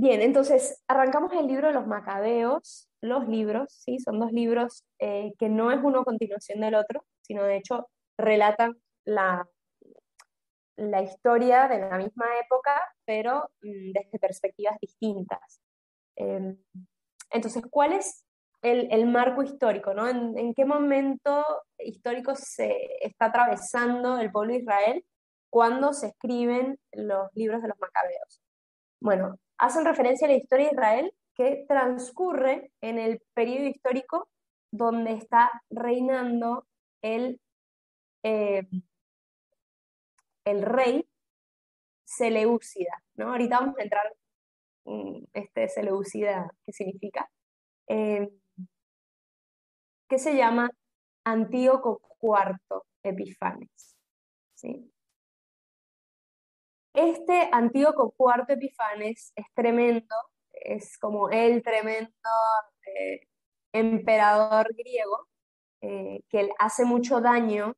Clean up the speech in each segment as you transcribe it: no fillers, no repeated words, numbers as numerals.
Bien, entonces arrancamos el libro de los Macabeos. Los libros, ¿sí? Son dos libros que no es uno a continuación del otro, sino de hecho relatan la historia de la misma época, pero desde perspectivas distintas. Eh, entonces, ¿cuál es el marco histórico, ¿no? En qué momento histórico se está atravesando el pueblo de Israel cuando se escriben los libros de los Macabeos? Bueno, hacen referencia a la historia de Israel que transcurre en el periodo histórico donde está reinando el, eh, el rey Seleucida, ¿no? Ahorita vamos a entrar Seleucida, ¿qué significa? Eh, que se llama Antíoco IV Epifanes, ¿sí? Este Antíoco IV Epifanes es tremendo, es como el tremendo eh, emperador griego que él hace mucho daño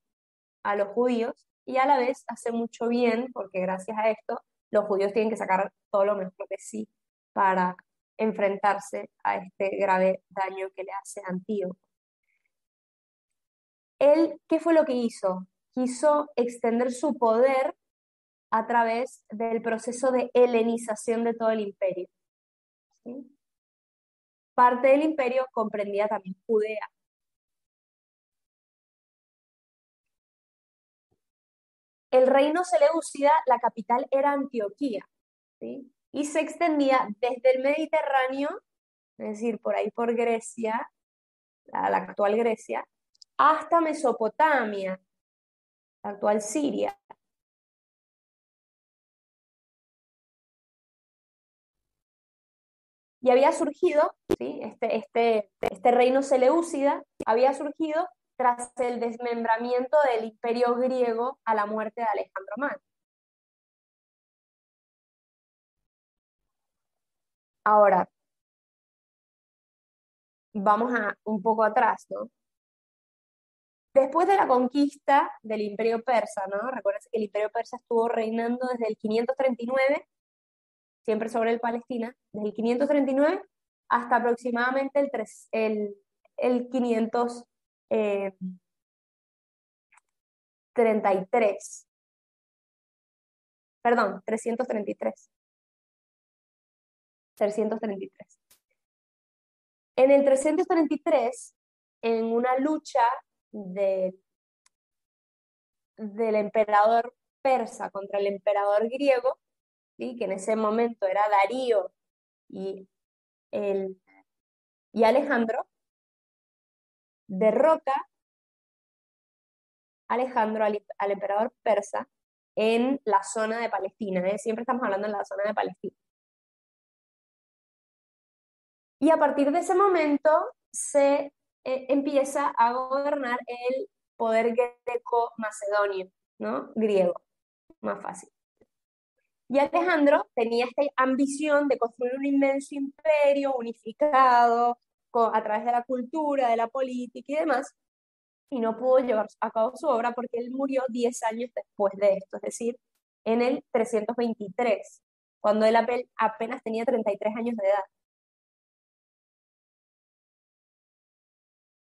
a los judíos y a la vez hace mucho bien, porque gracias a esto los judíos tienen que sacar todo lo mejor de sí para enfrentarse a este grave daño que le hace Antíoco. Él, ¿qué fue lo que hizo? Quiso extender su poder a través del proceso de helenización de todo el imperio, ¿sí? Parte del imperio comprendía también Judea. El reino seleucida, la capital era Antioquía, ¿sí? Y se extendía desde el Mediterráneo, es decir, por ahí por Grecia, la actual Grecia, hasta Mesopotamia, la actual Siria. Y había surgido, ¿sí? Este reino seleucida había surgido tras el desmembramiento del imperio griego a la muerte de Alejandro Magno. Ahora, vamos a un poco atrás, ¿no? Después de la conquista del imperio persa, ¿no? Recuerden que el imperio persa estuvo reinando desde el 539, siempre sobre el Palestina, desde el 539 hasta aproximadamente el 533, perdón, 333. En el 333, en una lucha de, del emperador persa contra el emperador griego, ¿sí? Que en ese momento era Darío y, el, y Alejandro, derrota Alejandro al emperador persa en la zona de Palestina, ¿eh? Siempre estamos hablando en la zona de Palestina. Y a partir de ese momento se empieza a gobernar el poder greco-macedonio, ¿no? Griego, más fácil. Y Alejandro tenía esta ambición de construir un inmenso imperio unificado a través de la cultura, de la política y demás, y no pudo llevar a cabo su obra porque él murió 10 años después de esto, es decir, en el 323, cuando él apenas tenía 33 años de edad.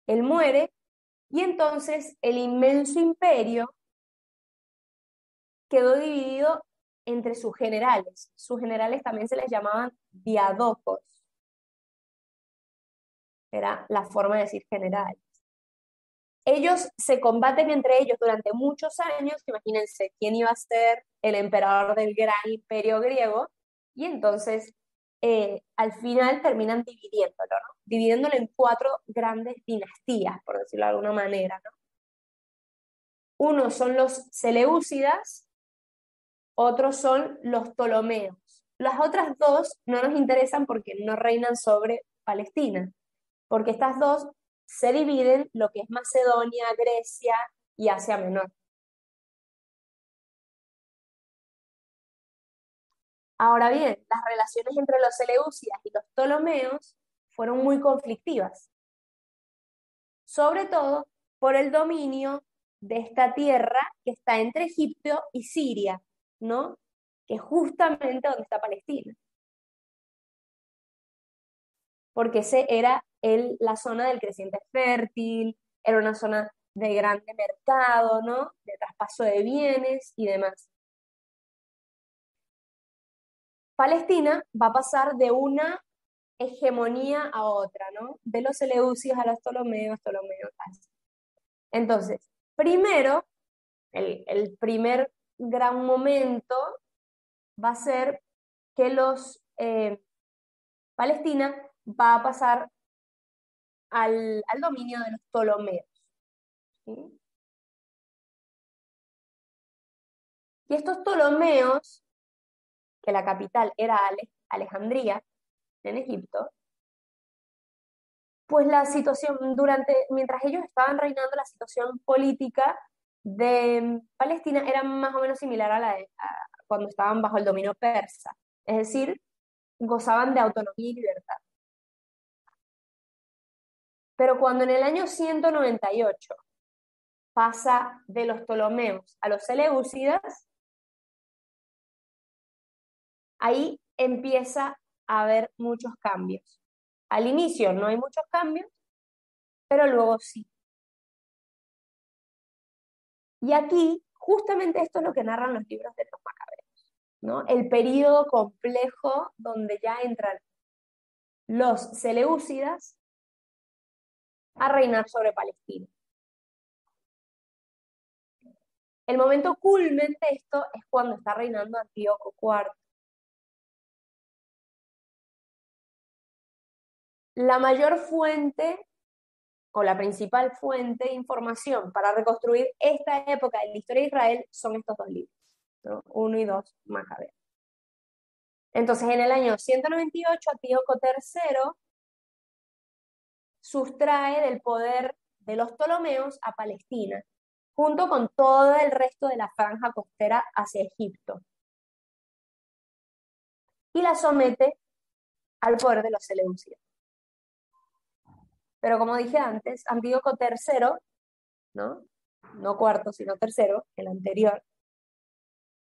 Él muere y entonces el inmenso imperio quedó dividido entre sus generales. Sus generales también se les llamaban diadocos, era la forma de decir general. Ellos se combaten entre ellos durante muchos años, imagínense quién iba a ser el emperador del gran imperio griego, y entonces al final terminan dividiéndolo, ¿no? Dividiéndolo en cuatro grandes dinastías, por decirlo de alguna manera, ¿no? Uno son los Seleucidas, otros son los Ptolomeos. Las otras dos no nos interesan porque no reinan sobre Palestina, porque estas dos se dividen lo que es Macedonia, Grecia y Asia Menor. Ahora bien, las relaciones entre los Seleucidas y los Ptolomeos fueron muy conflictivas, sobre todo por el dominio de esta tierra que está entre Egipto y Siria, ¿no? Que es justamente donde está Palestina. porque ese era la zona del creciente fértil, era una zona de grande mercado, ¿no? De traspaso de bienes y demás. Palestina va a pasar de una hegemonía a otra, ¿no? De los seleucios a los Ptolomeos, así. Entonces, primero, el primer gran momento va a ser que Palestina va a pasar al dominio de los Ptolomeos, ¿sí? Y estos Ptolomeos, que la capital era Alejandría, en Egipto, pues la situación mientras ellos estaban reinando, la situación política de Palestina era más o menos similar a cuando estaban bajo el dominio persa, es decir, gozaban de autonomía y libertad. Pero cuando en el año 198 pasa de los Ptolomeos a los Seleucidas, ahí empieza a haber muchos cambios. Al inicio no hay muchos cambios, pero luego sí. Y aquí, justamente esto es lo que narran los libros de los Macabeos, ¿no? El período complejo donde ya entran los Seleucidas a reinar sobre Palestina. El momento culmen de esto es cuando está reinando Antíoco IV. La mayor fuente, o la principal fuente de información para reconstruir esta época de la historia de Israel son estos dos libros, ¿no? 1 y 2 Macabeos. Entonces, en el año 198, Antíoco III sustrae del poder de los Ptolomeos a Palestina, junto con todo el resto de la franja costera hacia Egipto, y la somete al poder de los seleucidas. Pero como dije antes, Antíoco III, ¿no? No cuarto, sino tercero, el anterior,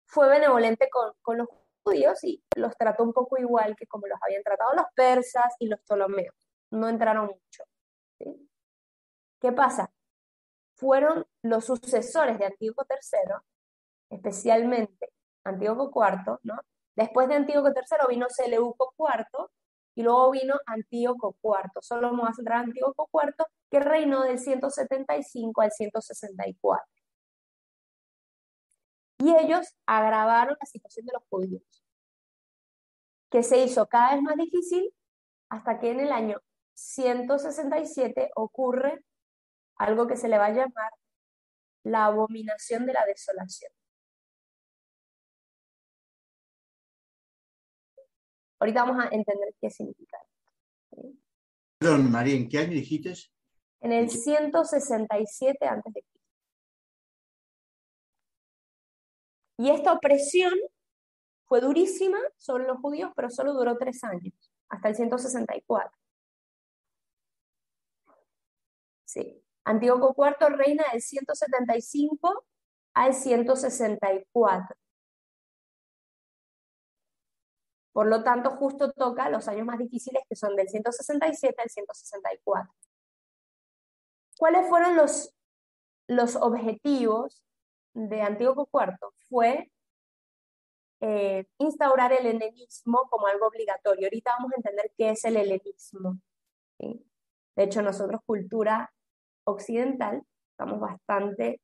fue benevolente con los judíos y los trató un poco igual que como los habían tratado los persas y los ptolomeos. No entraron mucho, ¿sí? ¿Qué pasa? Fueron los sucesores de Antíoco III, especialmente Antíoco IV, ¿no? Después de Antíoco III vino Seleuco IV y luego vino Antíoco IV. Solo vamos a centrar en Antíoco IV, que reinó del 175 al 164. Y ellos agravaron la situación de los judíos, que se hizo cada vez más difícil hasta que en el año 167 ocurre algo que se le va a llamar la abominación de la desolación. Ahorita vamos a entender qué significa. ¿Sí? Perdón, María, ¿en qué año dijiste? En el 167 a.C. Y esta opresión fue durísima sobre los judíos, pero solo duró 3 años, hasta el 164. Sí. Antíoco IV reina del 175 al 164. Por lo tanto, justo toca los años más difíciles, que son del 167 al 164. ¿Cuáles fueron los objetivos de Antíoco IV? Fue instaurar el helenismo como algo obligatorio. Ahorita vamos a entender qué es el helenismo, ¿sí? De hecho, nosotros, cultura occidental, estamos bastante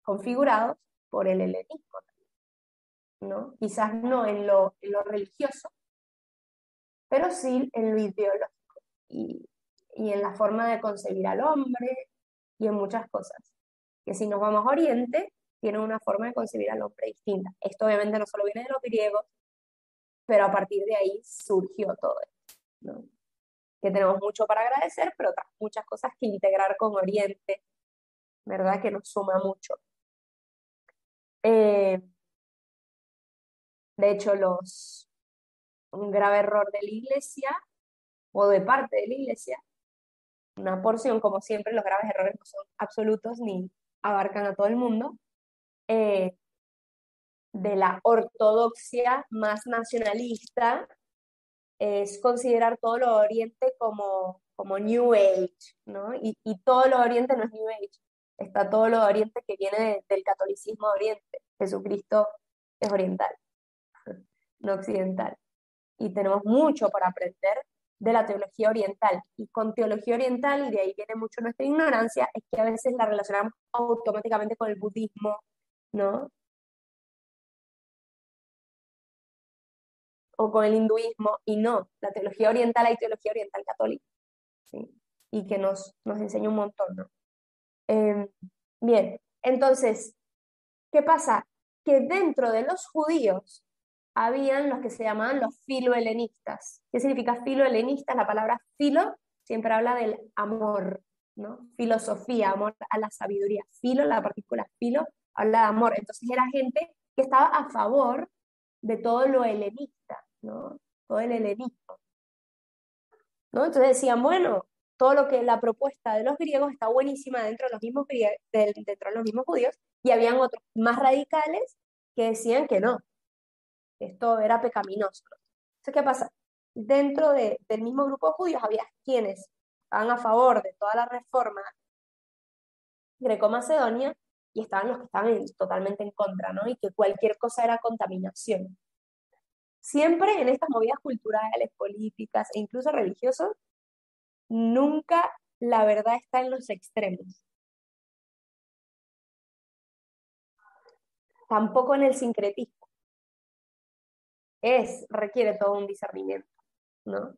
configurados por el helenismo, ¿no? Quizás no en lo religioso, pero sí en lo ideológico y en la forma de concebir al hombre y en muchas cosas. Que si nos vamos a Oriente, tiene una forma de concebir al hombre distinta. Esto obviamente no solo viene de los griegos, pero a partir de ahí surgió todo esto, ¿no? Que tenemos mucho para agradecer, pero otras muchas cosas que integrar con Oriente, ¿verdad? Que nos suma mucho. De hecho, un grave error de la Iglesia, o de parte de la Iglesia, una porción, como siempre, los graves errores no son absolutos ni abarcan a todo el mundo, de la ortodoxia más nacionalista, es considerar todo lo oriente como New Age, ¿no? Y todo lo oriente no es New Age, está todo lo oriente que viene del catolicismo de oriente. Jesucristo es oriental, no occidental. Y tenemos mucho para aprender de la teología oriental. Y con teología oriental, y de ahí viene mucho nuestra ignorancia, es que a veces la relacionamos automáticamente con el budismo, ¿no? O con el hinduismo, y no, la teología oriental hay teología oriental católica, ¿sí? Y que nos enseña un montón, ¿no? Eh, bien, entonces, ¿qué pasa? Que dentro de los judíos habían los que se llamaban los filohelenistas. ¿Qué significa filohelenistas? La palabra filo siempre habla del amor, ¿no? Filosofía, amor a la sabiduría. Filo, la partícula filo, habla de amor. Entonces era gente que estaba a favor de todo lo helenista, ¿no? Todo el helenismo, ¿no? Entonces decían, bueno, todo lo que la propuesta de los griegos está buenísima dentro de los mismos, dentro de los mismos judíos, y habían otros más radicales que decían que no, esto era pecaminoso. Entonces, ¿qué pasa? Dentro del mismo grupo de judíos había quienes estaban a favor de toda la reforma greco-macedonia y estaban los que estaban totalmente en contra, ¿no? Y que cualquier cosa era contaminación. Siempre en estas movidas culturales, políticas e incluso religiosas, nunca la verdad está en los extremos. Tampoco en el sincretismo. Requiere todo un discernimiento, ¿no?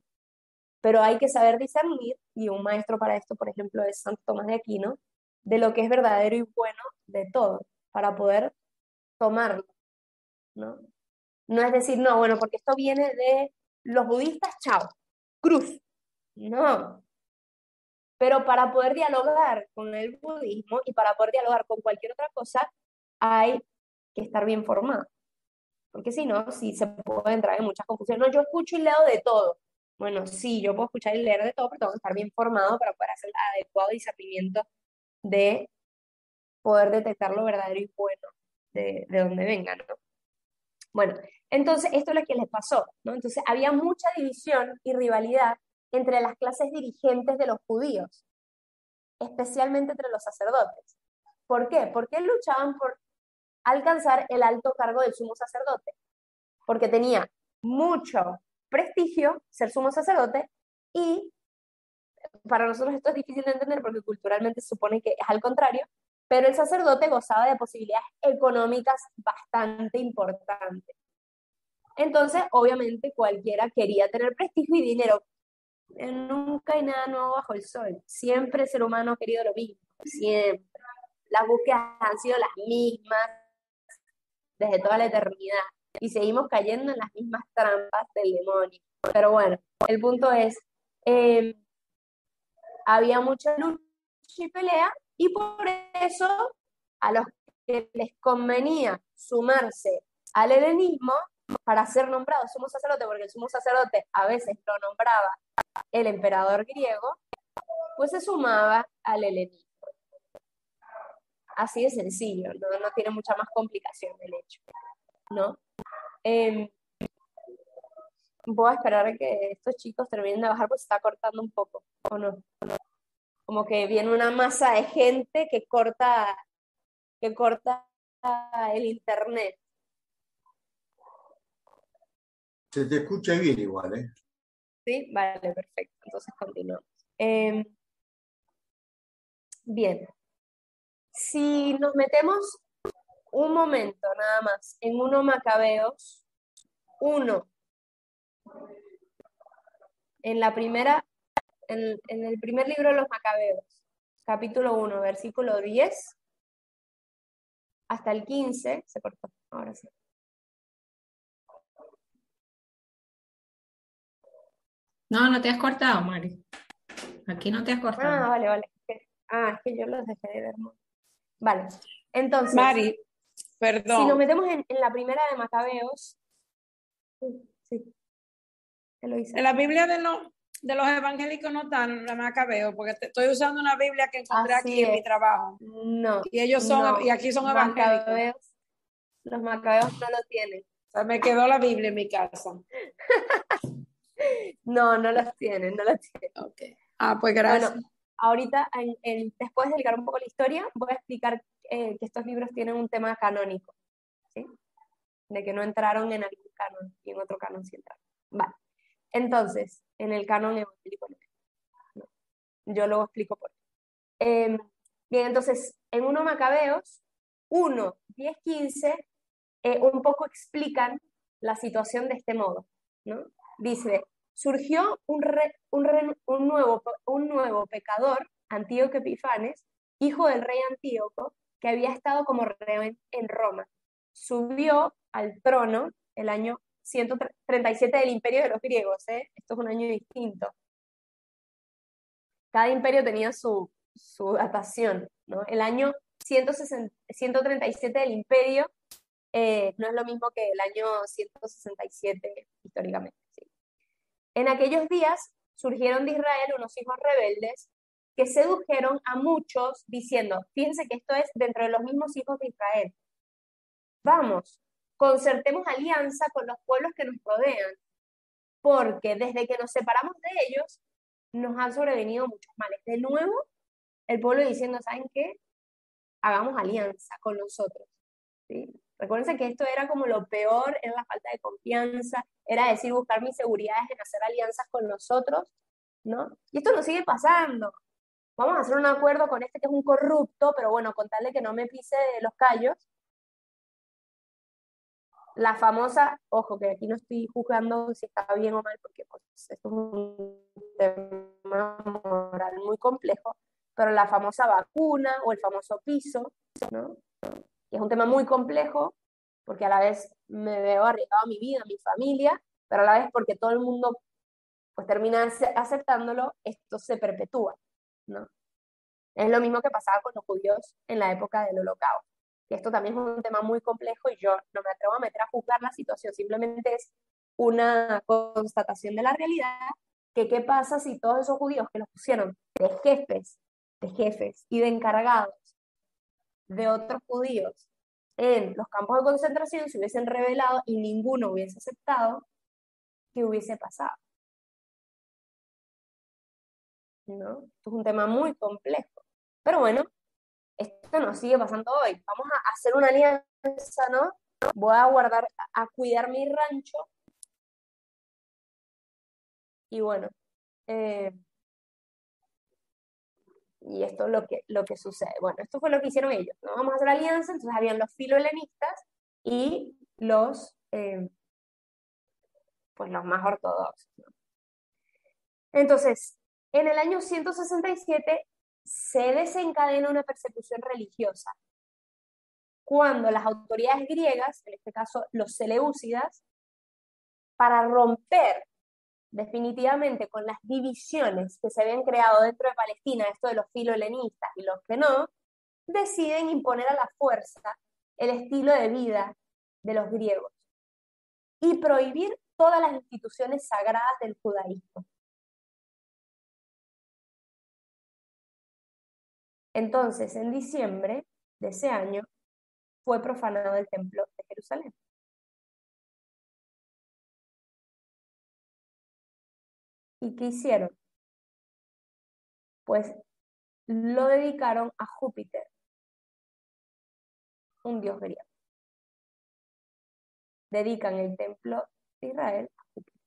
Pero hay que saber discernir, y un maestro para esto, por ejemplo, es Santo Tomás de Aquino, de lo que es verdadero y bueno de todo, para poder tomarlo, ¿no? No es decir, no, bueno, porque esto viene de los budistas, chao, cruz. No. Pero para poder dialogar con el budismo y para poder dialogar con cualquier otra cosa, hay que estar bien formado. Porque si no, sí se puede entrar en muchas confusiones. No, yo escucho y leo de todo. Bueno, sí, yo puedo escuchar y leer de todo, pero tengo que estar bien formado para poder hacer el adecuado discernimiento de poder detectar lo verdadero y bueno de donde venga, ¿no? Bueno, entonces esto es lo que les pasó, ¿no? Entonces había mucha división y rivalidad entre las clases dirigentes de los judíos, especialmente entre los sacerdotes. ¿Por qué? Porque luchaban por alcanzar el alto cargo del sumo sacerdote, porque tenía mucho prestigio ser sumo sacerdote y para nosotros esto es difícil de entender porque culturalmente se supone que es al contrario, pero el sacerdote gozaba de posibilidades económicas bastante importantes. Entonces, obviamente, cualquiera quería tener prestigio y dinero. Nunca hay nada nuevo bajo el sol. Siempre el ser humano ha querido lo mismo. Siempre. Las búsquedas han sido las mismas desde toda la eternidad. Y seguimos cayendo en las mismas trampas del demonio. Pero bueno, el punto es, había mucha lucha y pelea, y por eso a los que les convenía sumarse al helenismo para ser nombrado sumo sacerdote, porque el sumo sacerdote a veces lo nombraba el emperador griego, pues se sumaba al helenismo. Así de sencillo, no tiene mucha más complicación el hecho, ¿no? Voy a esperar a que estos chicos terminen de bajar, pues se está cortando un poco, ¿o no? Como que viene una masa de gente que corta el internet. Se te escucha bien igual, ¿eh? ¿Sí? Vale, perfecto. Entonces continuamos. Bien. Si nos metemos un momento nada más en 1 Macabeos 1, en el primer libro de los Macabeos, capítulo 1, versículo 10 hasta el 15, se cortó, ahora sí. No te has cortado, Mari. Aquí no te has cortado. Vale. Es que yo los dejé de ver. Vale, entonces, Mari, si nos perdón. metemos en la primera de Macabeos, sí, En la Biblia de los evangélicos no están la Macabeo, porque estoy usando una Biblia que encontré aquí así en mi es. trabajo. No, Y ellos son, y aquí son evangélicos. Los Macabeos no lo tienen. O sea, me quedó la Biblia en mi casa. No, no los tienen, no los tienen. Ok. Ah, pues gracias. Bueno, ahorita, después de explicar un poco la historia, voy a explicar que estos libros tienen un tema canónico, ¿sí? De que no entraron en algún canon y en otro canon sí entraron. Vale. Entonces, en el canon evangélico no. Yo luego explico por qué. Bien, entonces, en 1 Macabeos, 1, 10, 15, un poco explican la situación de este modo, ¿no? Dice, surgió un nuevo pecador, Antíoco Epifanes, hijo del rey Antíoco, que había estado como rey en Roma. Subió al trono el año 137 del imperio de los griegos, ¿eh? Esto es un año distinto. Cada imperio tenía su datación, ¿no? El año 137 del imperio no es lo mismo que el año 167 históricamente. ¿Sí? En aquellos días surgieron de Israel unos hijos rebeldes que sedujeron a muchos diciendo, fíjense que esto es dentro de los mismos hijos de Israel. Vamos, concertemos alianza con los pueblos que nos rodean, porque desde que nos separamos de ellos, nos han sobrevenido muchos males. De nuevo, el pueblo diciendo, ¿saben qué? Hagamos alianza con nosotros. ¿Sí? Recuérdense que esto era como lo peor, era la falta de confianza, era decir, buscar mis seguridades en hacer alianzas con nosotros, ¿no? Y esto nos sigue pasando. Vamos a hacer un acuerdo con este que es un corrupto, pero bueno, con tal de que no me pise los callos. La famosa, ojo, que aquí no estoy juzgando si está bien o mal, porque pues, esto es un tema moral muy complejo, pero la famosa vacuna o el famoso piso, ¿no? Que es un tema muy complejo, porque a la vez me veo arriesgado a mi vida, a mi familia, pero a la vez porque todo el mundo pues termina aceptándolo, esto se perpetúa, ¿no? Es lo mismo que pasaba con los judíos en la época del Holocausto. Y esto también es un tema muy complejo y yo no me atrevo a meter a juzgar la situación, simplemente es una constatación de la realidad, que qué pasa si todos esos judíos que los pusieron de jefes y de encargados de otros judíos en los campos de concentración se hubiesen rebelado y ninguno hubiese aceptado, ¿qué hubiese pasado? ¿No? Esto es un tema muy complejo. Pero bueno, esto nos sigue pasando hoy. Vamos a hacer una alianza, ¿no? Voy a cuidar mi rancho. Y bueno, y esto es lo que sucede. Bueno, esto fue lo que hicieron ellos, ¿no? Vamos a hacer alianza, entonces habían los filohelenistas y pues los más ortodoxos, ¿no? Entonces, en el año 167 se desencadena una persecución religiosa, cuando las autoridades griegas, en este caso los seleucidas, para romper definitivamente con las divisiones que se habían creado dentro de Palestina, esto de los filohelenistas y los que no, deciden imponer a la fuerza el estilo de vida de los griegos y prohibir todas las instituciones sagradas del judaísmo. Entonces, en diciembre de ese año, fue profanado el templo de Jerusalén. ¿Y qué hicieron? Pues lo dedicaron a Júpiter, un dios griego. Dedican el templo de Israel a Júpiter.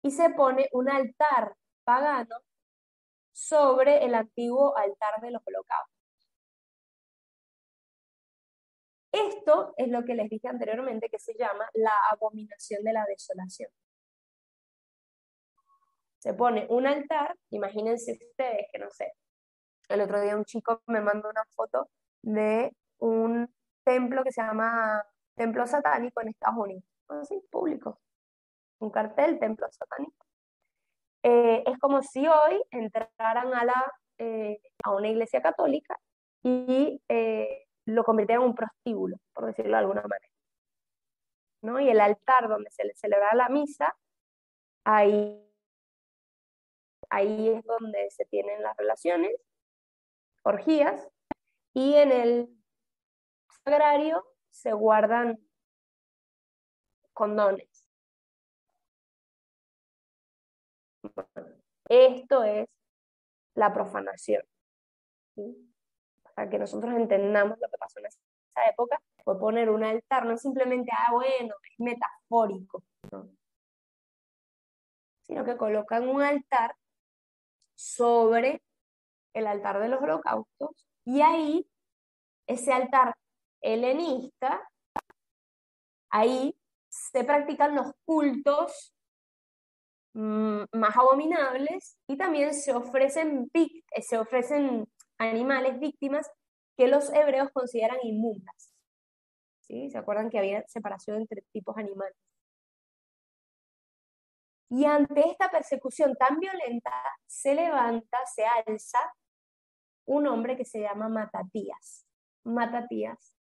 Y se pone un altar pagano sobre el antiguo altar de los holocaustos. Esto es lo que les dije anteriormente que se llama la abominación de la desolación. Se pone un altar, imagínense ustedes que no sé, el otro día un chico me mandó una foto de un templo que se llama Templo Satánico en Estados Unidos, así, público, un cartel, Templo Satánico. Es como si hoy entraran a una iglesia católica y lo convirtieran en un prostíbulo, por decirlo de alguna manera, ¿no? Y el altar donde se le celebra la misa, ahí es donde se tienen las relaciones, orgías, y en el sagrario se guardan condones. Esto es la profanación, ¿sí? Para que nosotros entendamos lo que pasó en esa época, fue poner un altar, no es simplemente, bueno, es metafórico, ¿no? Sino que colocan un altar sobre el altar de los holocaustos, y ahí, ese altar helenista, ahí se practican los cultos más abominables, y también se ofrecen animales víctimas que los hebreos consideran inmundas. ¿Sí? ¿Se acuerdan que había separación entre tipos animales? Y ante esta persecución tan violenta, se alza un hombre que se llama Matatías. Matatías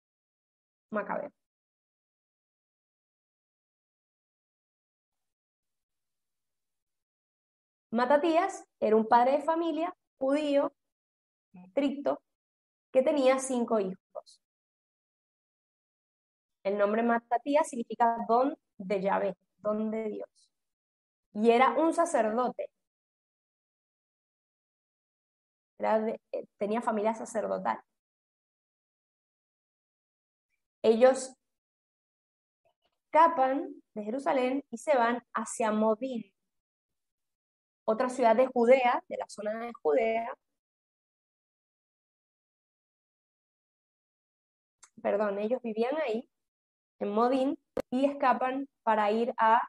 Macabeo. Matatías era un padre de familia judío estricto que tenía 5 hijos. El nombre Matatías significa don de Yahvé, don de Dios. Y era un sacerdote. Tenía familia sacerdotal. Ellos escapan de Jerusalén y se van hacia Modín, otra ciudad de Judea, de la zona de Judea. Perdón, ellos vivían ahí, en Modín, y escapan para ir a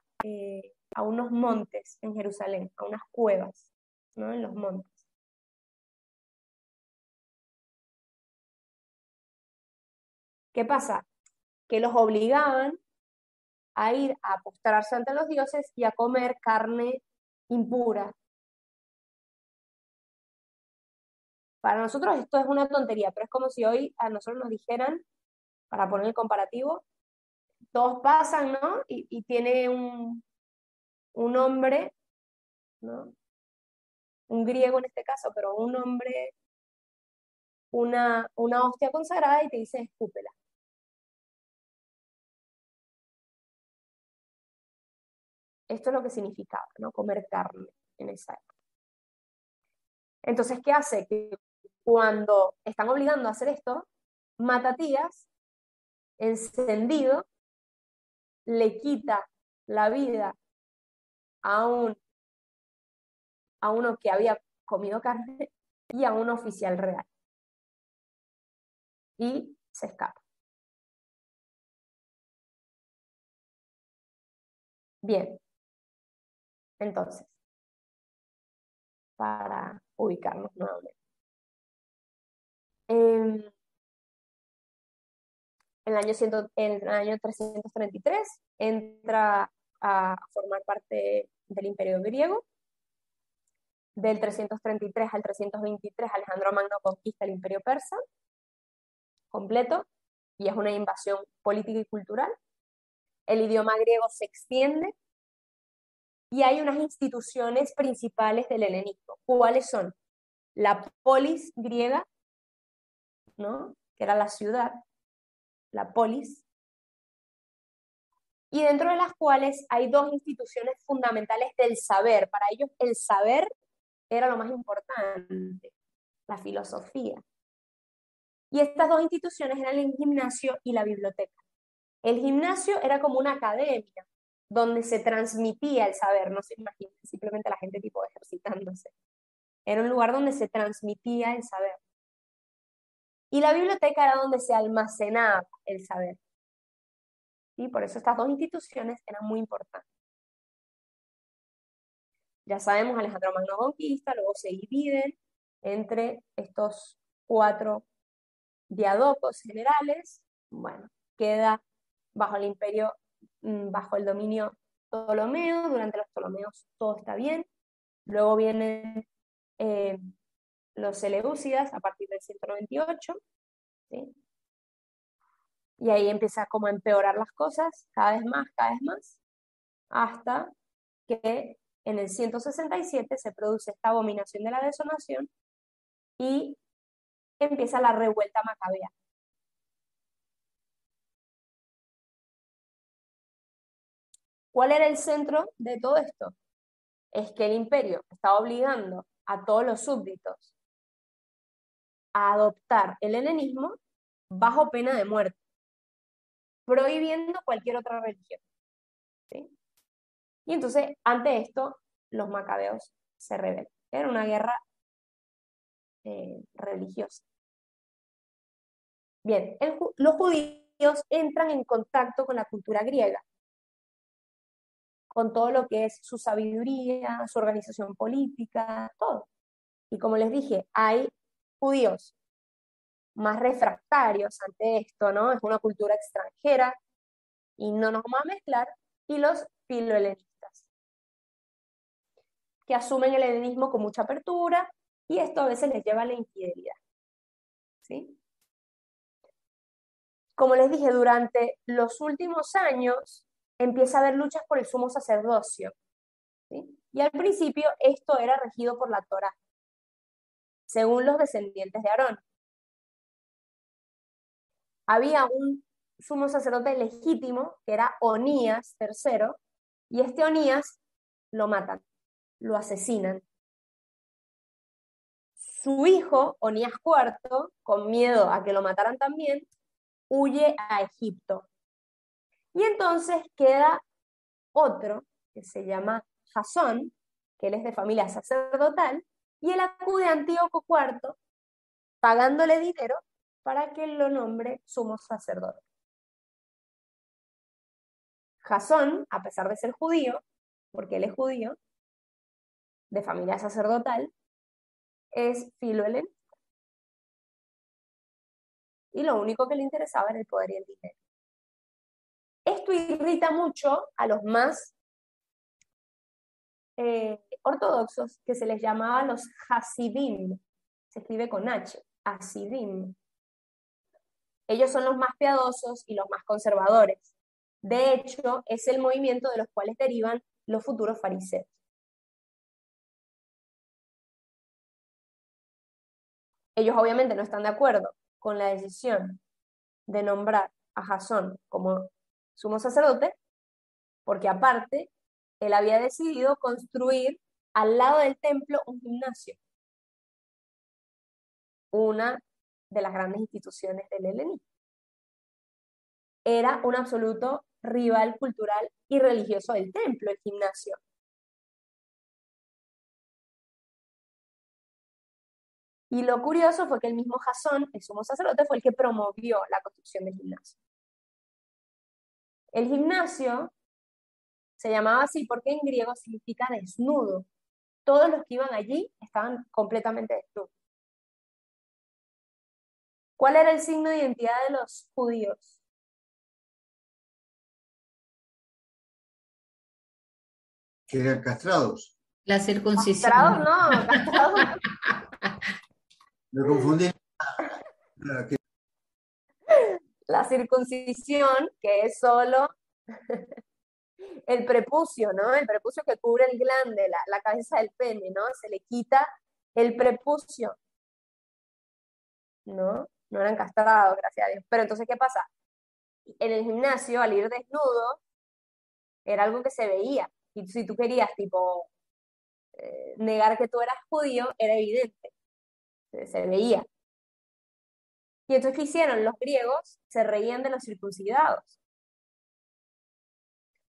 unos montes en Jerusalén, a unas cuevas, ¿no? En los montes. ¿Qué pasa? Que los obligaban a ir a postrarse ante los dioses y a comer carne impura. Para nosotros esto es una tontería, pero es como si hoy a nosotros nos dijeran, para poner el comparativo, todos pasan, ¿no? Y tiene un hombre, ¿no? Un griego en este caso, pero un hombre, una hostia consagrada, y te dice escúpela. Esto es lo que significaba, ¿no? Comer carne en esa época. Entonces, ¿qué hace? Que cuando están obligando a hacer esto, Matatías, encendido, le quita la vida a uno que había comido carne y a un oficial real. Y se escapa. Bien. Entonces, para ubicarnos nuevamente. En el año 333 entra a formar parte del Imperio griego. Del 333 al 323, Alejandro Magno conquista el Imperio persa completo, y es una invasión política y cultural. El idioma griego se extiende y hay unas instituciones principales del helenismo. ¿Cuáles son? La polis griega, ¿no? Que era la ciudad, la polis, y dentro de las cuales hay 2 instituciones fundamentales del saber. Para ellos el saber era lo más importante, la filosofía. Y estas 2 instituciones eran el gimnasio y la biblioteca. El gimnasio era como una academia donde se transmitía el saber, no se imaginen simplemente la gente tipo ejercitándose. Era un lugar donde se transmitía el saber. Y la biblioteca era donde se almacenaba el saber. Y por eso estas 2 instituciones eran muy importantes. Ya sabemos, Alejandro Magno conquista, luego se dividen entre estos 4 diadocos generales. Bueno, queda bajo el imperio, bajo el dominio Ptolomeo. Durante los Ptolomeos todo está bien. Luego vienen los Seleucidas a partir del 198, ¿sí? Y ahí empieza como a empeorar las cosas, cada vez más, hasta que en el 167 se produce esta abominación de la desolación y empieza la revuelta macabea. ¿Cuál era el centro de todo esto? es que el imperio estaba obligando a todos los súbditos a adoptar el helenismo bajo pena de muerte, prohibiendo cualquier otra religión. ¿Sí? Y entonces, ante esto, los macabeos se rebelan. Era una guerra religiosa. Bien, los judíos entran en contacto con la cultura griega, con todo lo que es su sabiduría, su organización política, todo. Y como les dije, hay judíos más refractarios ante esto, ¿no? Es una cultura extranjera y no nos vamos a mezclar, y los filohelenistas, que asumen el helenismo con mucha apertura, y esto a veces les lleva a la infidelidad. ¿Sí? Como les dije, durante los últimos años empieza a haber luchas por el sumo sacerdocio. ¿Sí? Y al principio esto era regido por la Torá, según los descendientes de Aarón. Había un sumo sacerdote legítimo, que era Onías III, y este Onías lo matan, lo asesinan. Su hijo, Onías IV, con miedo a que lo mataran también, huye a Egipto. Y entonces queda otro, que se llama Jasón, que él es de familia sacerdotal, y él acude a Antíoco IV, pagándole dinero para que lo nombre sumo sacerdote. Jasón, a pesar de ser judío, porque él es judío, de familia sacerdotal, es filohelenista. Y lo único que le interesaba era el poder y el dinero. Esto irrita mucho a los más ortodoxos, que se les llamaba los Hasidim. Se escribe con H, Hasidim. Ellos son los más piadosos y los más conservadores. De hecho, es el movimiento de los cuales derivan los futuros fariseos. Ellos obviamente no están de acuerdo con la decisión de nombrar a Jasón como sumo sacerdote, porque aparte, él había decidido construir al lado del templo un gimnasio, una de las grandes instituciones del helenismo. Era un absoluto rival cultural y religioso del templo, el gimnasio. Y lo curioso fue que el mismo Jasón, el sumo sacerdote, fue el que promovió la construcción del gimnasio. El gimnasio se llamaba así porque en griego significa desnudo. Todos los que iban allí estaban completamente desnudos. ¿Cuál era el signo de identidad de los judíos? Que eran castrados. La circuncisión. Castrados no, castrados no. Me confundí. La circuncisión, que es solo el prepucio, ¿no? El prepucio que cubre el glande, la cabeza del pene, ¿no? Se le quita el prepucio, ¿no? No eran castrados, gracias a Dios. Pero entonces, ¿qué pasa? En el gimnasio, al ir desnudo, era algo que se veía. Y si tú querías, tipo, negar que tú eras judío, era evidente. Se veía. Y entonces, ¿qué hicieron? Los griegos se reían de los circuncidados.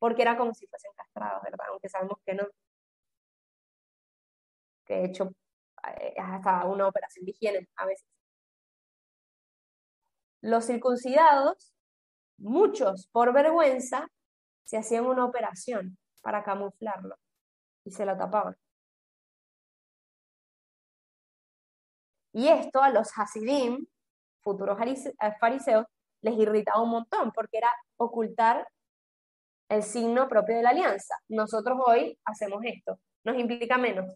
Porque era como si fuesen castrados, ¿verdad? Aunque sabemos que no. Que de hecho, es hasta una operación de higiene a veces. Los circuncidados, muchos por vergüenza, se hacían una operación para camuflarlo y se lo tapaban. Y esto a los Hasidim, futuros fariseos, les irritaba un montón porque era ocultar el signo propio de la alianza. Nosotros hoy hacemos esto, nos implica menos,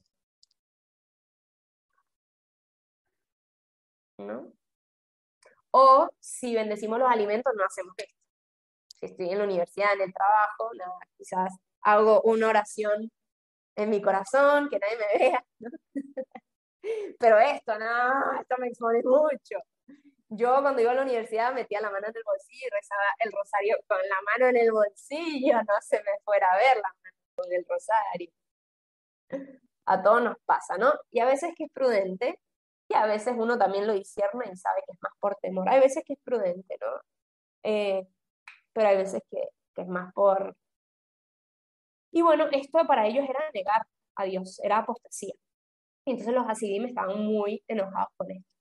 ¿no? O si bendecimos los alimentos, no hacemos esto. Si estoy en la universidad, en el trabajo, nada, quizás hago una oración en mi corazón, que nadie me vea, ¿no? Pero esto, no, esto me expone mucho. Yo cuando iba a la universidad metía la mano en el bolsillo y rezaba el rosario con la mano en el bolsillo, no se me fuera a ver la mano con el rosario. A todos nos pasa, ¿no? Y a veces que es prudente, y a veces uno también lo discierne y sabe que es más por temor. Hay veces que es prudente, ¿no? Pero hay veces que es más por... Y bueno, esto para ellos era negar a Dios, era apostasía. Y entonces los hasidim estaban muy enojados con esto.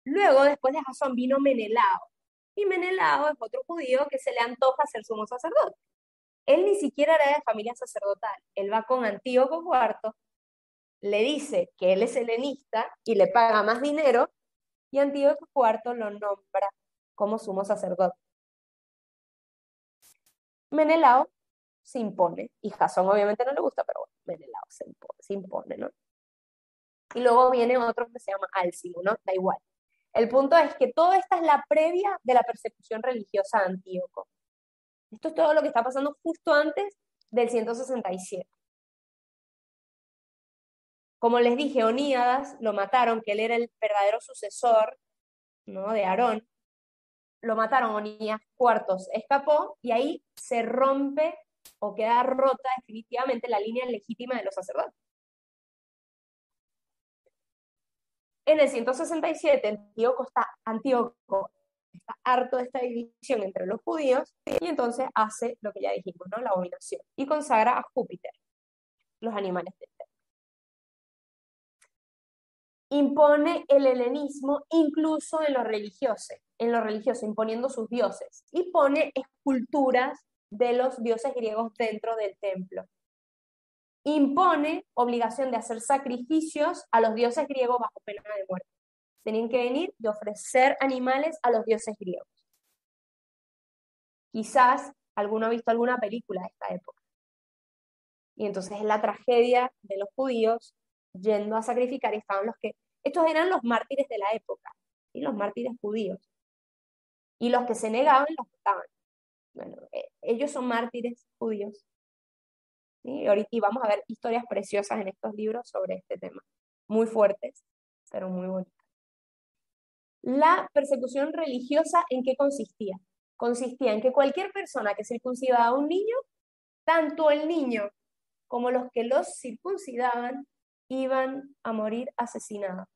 Luego, después de Jasón, vino Menelao. Y Menelao es otro judío que se le antoja ser sumo sacerdote. Él ni siquiera era de familia sacerdotal. Él va con Antíoco IV, le dice que él es helenista y le paga más dinero, y Antíoco IV lo nombra como sumo sacerdote. Menelao se impone, y Jasón obviamente no le gusta, pero bueno, Menelao se impone, ¿no? Y luego viene otro que se llama Álcimo, ¿no? Da igual. El punto es que toda esta es la previa de la persecución religiosa de Antíoco. Esto es todo lo que está pasando justo antes del 167. Como les dije, Oníadas lo mataron, que él era el verdadero sucesor, ¿no?, de Aarón. Lo mataron, Onías IV escapó, y ahí se rompe o queda rota definitivamente la línea legítima de los sacerdotes. En el 167, Antíoco está harto de esta división entre los judíos, y entonces hace lo que ya dijimos, ¿no?, la abominación, y consagra a Júpiter, los animales del templo. Impone el helenismo incluso en lo religioso, imponiendo sus dioses, y pone esculturas de los dioses griegos dentro del templo. Impone obligación de hacer sacrificios a los dioses griegos bajo pena de muerte. Tenían que venir y ofrecer animales a los dioses griegos. Quizás alguno ha visto alguna película de esta época. Y entonces es la tragedia de los judíos yendo a sacrificar, y estaban estos eran los mártires de la época, ¿sí?, los mártires judíos. Y los que se negaban los mataban. Bueno, ellos son mártires judíos. ¿Sí? Y vamos a ver historias preciosas en estos libros sobre este tema. Muy fuertes, pero muy bonitas. La persecución religiosa, ¿en qué consistía? Consistía en que cualquier persona que circuncidaba a un niño, tanto el niño como los que los circuncidaban, iban a morir asesinados.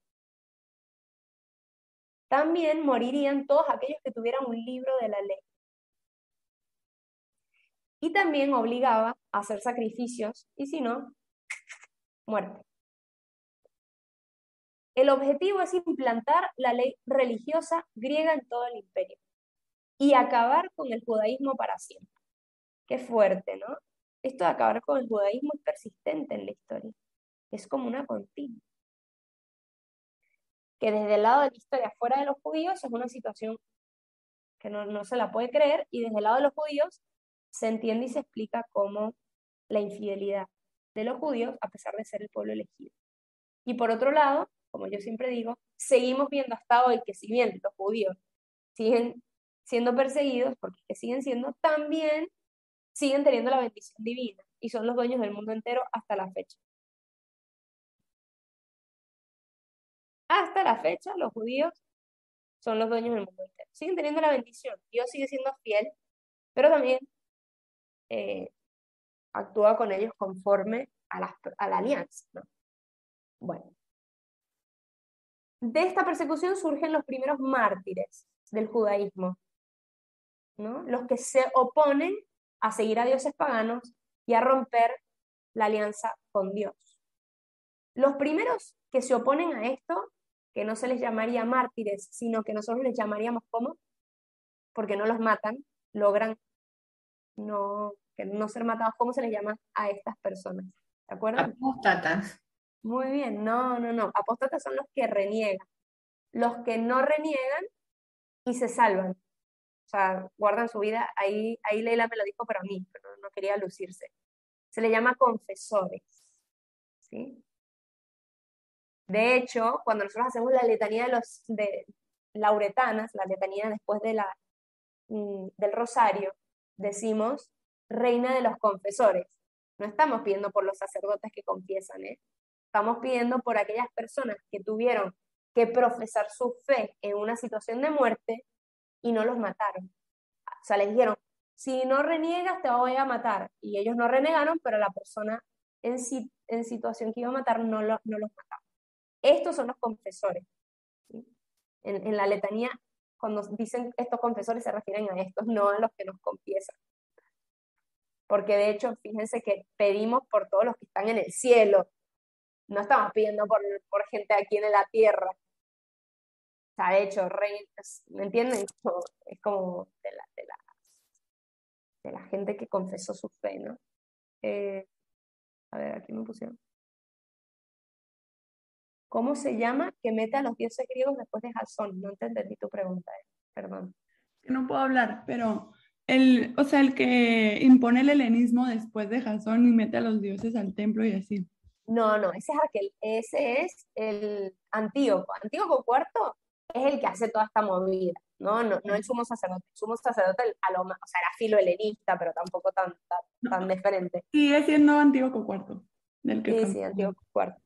También morirían todos aquellos que tuvieran un libro de la ley. Y también obligaba a hacer sacrificios, y si no, muerte. El objetivo es implantar la ley religiosa griega en todo el imperio y acabar con el judaísmo para siempre. Qué fuerte, ¿no? Esto de acabar con el judaísmo es persistente en la historia. Es como una continua. Que desde el lado de la historia fuera de los judíos es una situación que no se la puede creer, y desde el lado de los judíos se entiende y se explica como la infidelidad de los judíos a pesar de ser el pueblo elegido. Y por otro lado, como yo siempre digo, seguimos viendo hasta hoy que si bien los judíos siguen siendo perseguidos, porque es que siguen siendo, también siguen teniendo la bendición divina y son los dueños del mundo entero hasta la fecha. Hasta la fecha, los judíos son los dueños del mundo entero. Siguen teniendo la bendición. Dios sigue siendo fiel, pero también actúa con ellos conforme a la alianza, ¿no? Bueno. De esta persecución surgen los primeros mártires del judaísmo, ¿no? Los que se oponen a seguir a dioses paganos y a romper la alianza con Dios. Los primeros que se oponen a esto, que no se les llamaría mártires, sino que nosotros les llamaríamos ¿cómo? Porque no los matan, logran no ser matados. ¿Cómo se les llama a estas personas? ¿De acuerdo? Apóstatas. Muy bien, no. Apóstatas son los que reniegan. Los que no reniegan y se salvan. O sea, guardan su vida. Ahí Leila me lo dijo, pero a mí, pero no quería lucirse. Se le llama confesores, ¿sí? De hecho, cuando nosotros hacemos la letanía de lauretanas, la letanía después del rosario, decimos reina de los confesores. No estamos pidiendo por los sacerdotes que confiesan, estamos pidiendo por aquellas personas que tuvieron que profesar su fe en una situación de muerte y no los mataron. O sea, les dijeron, si no reniegas te voy a matar. Y ellos no renegaron, pero la persona en sí en situación que iba a matar, no los mataba. Estos son los confesores. ¿Sí? En la letanía, cuando dicen estos confesores, se refieren a estos, no a los que nos confiesan. Porque de hecho, fíjense que pedimos por todos los que están en el cielo. No estamos pidiendo por gente aquí en la tierra. O sea, de hecho, ¿me entienden? Es como de la gente que confesó su fe, ¿no? A ver, aquí me pusieron. ¿Cómo se llama que mete a los dioses griegos después de Jasón? No te entendí tu pregunta, perdón. Que no puedo hablar, pero o sea, el que impone el helenismo después de Jasón y mete a los dioses al templo y así. No, ese es el Antíoco. Antíoco IV es el que hace toda esta movida, ¿no? No el sumo sacerdote. El sumo sacerdote, o sea, era filohelenista, pero tampoco tan diferente. Sigue siendo Antíoco IV. Del que Sí, Antíoco IV.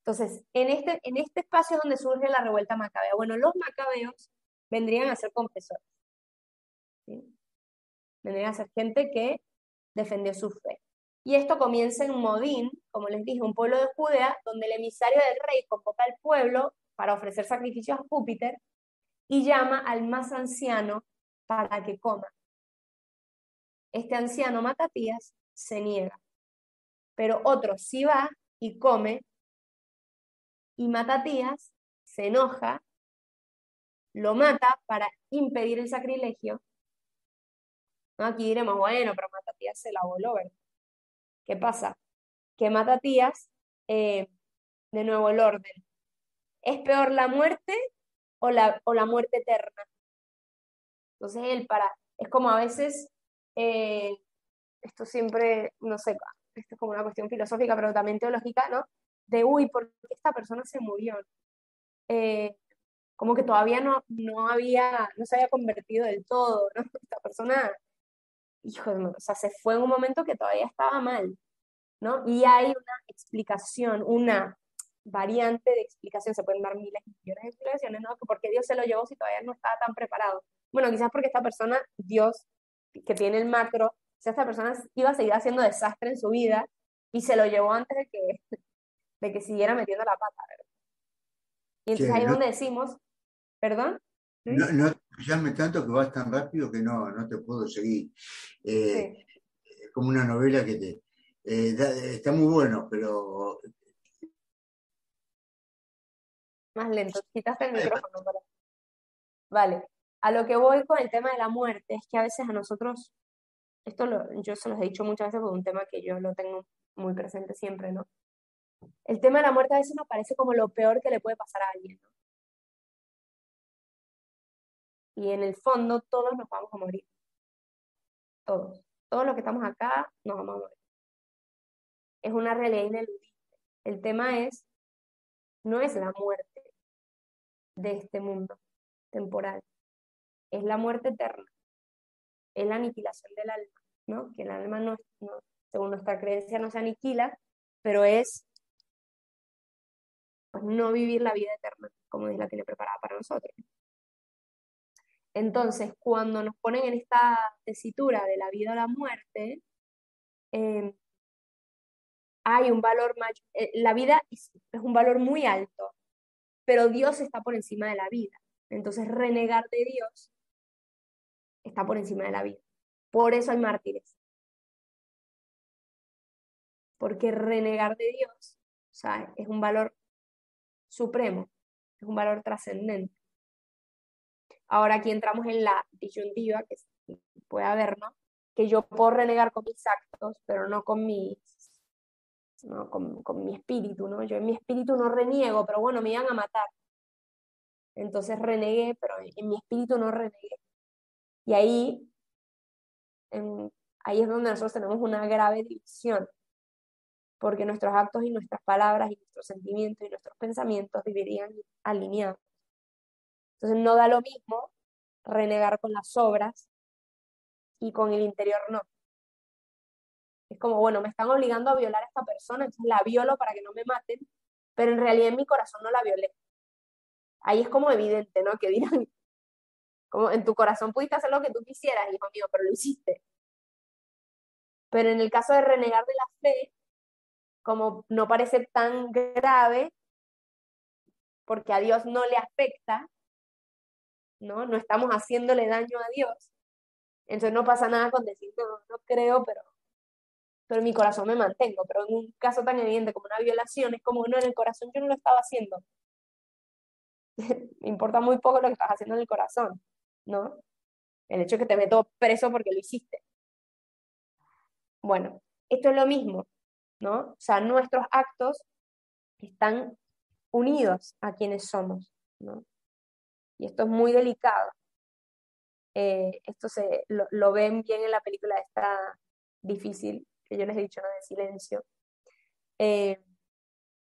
Entonces, en este espacio donde surge la revuelta macabea, bueno, los macabeos vendrían a ser confesores. ¿Sí? Vendrían a ser gente que defendió su fe. Y esto comienza en Modín, como les dije, un pueblo de Judea, donde el emisario del rey convoca al pueblo para ofrecer sacrificios a Júpiter y llama al más anciano para que coma. Este anciano, Matatías, se niega, pero otro sí va y come, y Matatías se enoja, lo mata para impedir el sacrilegio. ¿No? Aquí diremos, bueno, pero Matatías se la voló, ¿verdad? ¿Qué pasa? Que Matatías, de nuevo el orden, ¿es peor la muerte o la muerte eterna? Entonces es como a veces, esto siempre, no sé, esto es como una cuestión filosófica, pero también teológica, ¿no? De, uy, ¿por qué esta persona se murió? Como que todavía no se había convertido del todo, ¿no? Esta persona, hijo, o sea, se fue en un momento que todavía estaba mal, ¿no? Y hay una explicación, una variante de explicación, se pueden dar miles y millones de explicaciones, ¿no? Que por qué Dios se lo llevó si todavía no estaba tan preparado. Bueno, quizás porque esta persona, Dios, que tiene el macro, o sea, esta persona iba a seguir haciendo desastre en su vida y se lo llevó antes de que siguiera metiendo la pata, ¿verdad? Y entonces ahí es donde decimos, ¿perdón? No te llame tanto que vas tan rápido que no te puedo seguir. Sí. Como una novela que está muy bueno, pero... Más lento, quitaste el micrófono. Vale, a lo que voy con el tema de la muerte es que a veces a nosotros, yo se los he dicho muchas veces porque es un tema que yo lo tengo muy presente siempre, ¿no? El tema de la muerte a veces nos parece como lo peor que le puede pasar a alguien, ¿no? Y en el fondo todos nos vamos a morir. Todos los que estamos acá nos vamos a morir. Es una realidad ineludible. El tema no es la muerte de este mundo temporal, es la muerte eterna, es la aniquilación del alma, ¿no? Que el alma no, según nuestra creencia no se aniquila, pero es pues, no vivir la vida eterna, como Dios la tiene preparada para nosotros. Entonces, cuando nos ponen en esta tesitura de la vida o la muerte, hay un valor mayor, la vida es un valor muy alto, pero Dios está por encima de la vida. Entonces, renegar de Dios está por encima de la vida. Por eso hay mártires. Porque renegar de Dios, o sea, es un valor supremo, es un valor trascendente. Ahora aquí entramos en la disyuntiva que puede haber, ¿no? Que yo puedo renegar con mis actos, pero no con con mi espíritu, ¿no? Yo en mi espíritu no reniego, pero bueno, me iban a matar. Entonces renegué, pero en mi espíritu no renegué. Y ahí es donde nosotros tenemos una grave división, porque nuestros actos y nuestras palabras y nuestros sentimientos y nuestros pensamientos deberían ir alineados. Entonces no da lo mismo renegar con las obras y con el interior no. Es como, bueno, me están obligando a violar a esta persona, entonces la violo para que no me maten, pero en realidad en mi corazón no la violé. Ahí es como evidente, ¿no? Que dirán, como en tu corazón pudiste hacer lo que tú quisieras, hijo mío, pero lo hiciste. Pero en el caso de renegar de la fe, como no parece tan grave, porque a Dios no le afecta, ¿no? No estamos haciéndole daño a Dios, entonces no pasa nada con decir, no, no creo, pero en mi corazón me mantengo. Pero en un caso tan evidente como una violación, es como, no, en el corazón yo no lo estaba haciendo. Me importa muy poco lo que estás haciendo en el corazón, ¿no? El hecho de que te meto preso porque lo hiciste. Bueno, esto es lo mismo, ¿no? O sea, nuestros actos están unidos a quienes somos, ¿no? Y esto es muy delicado. Esto lo ven bien en la película esta difícil, que yo les he dicho, ¿no? De Silencio.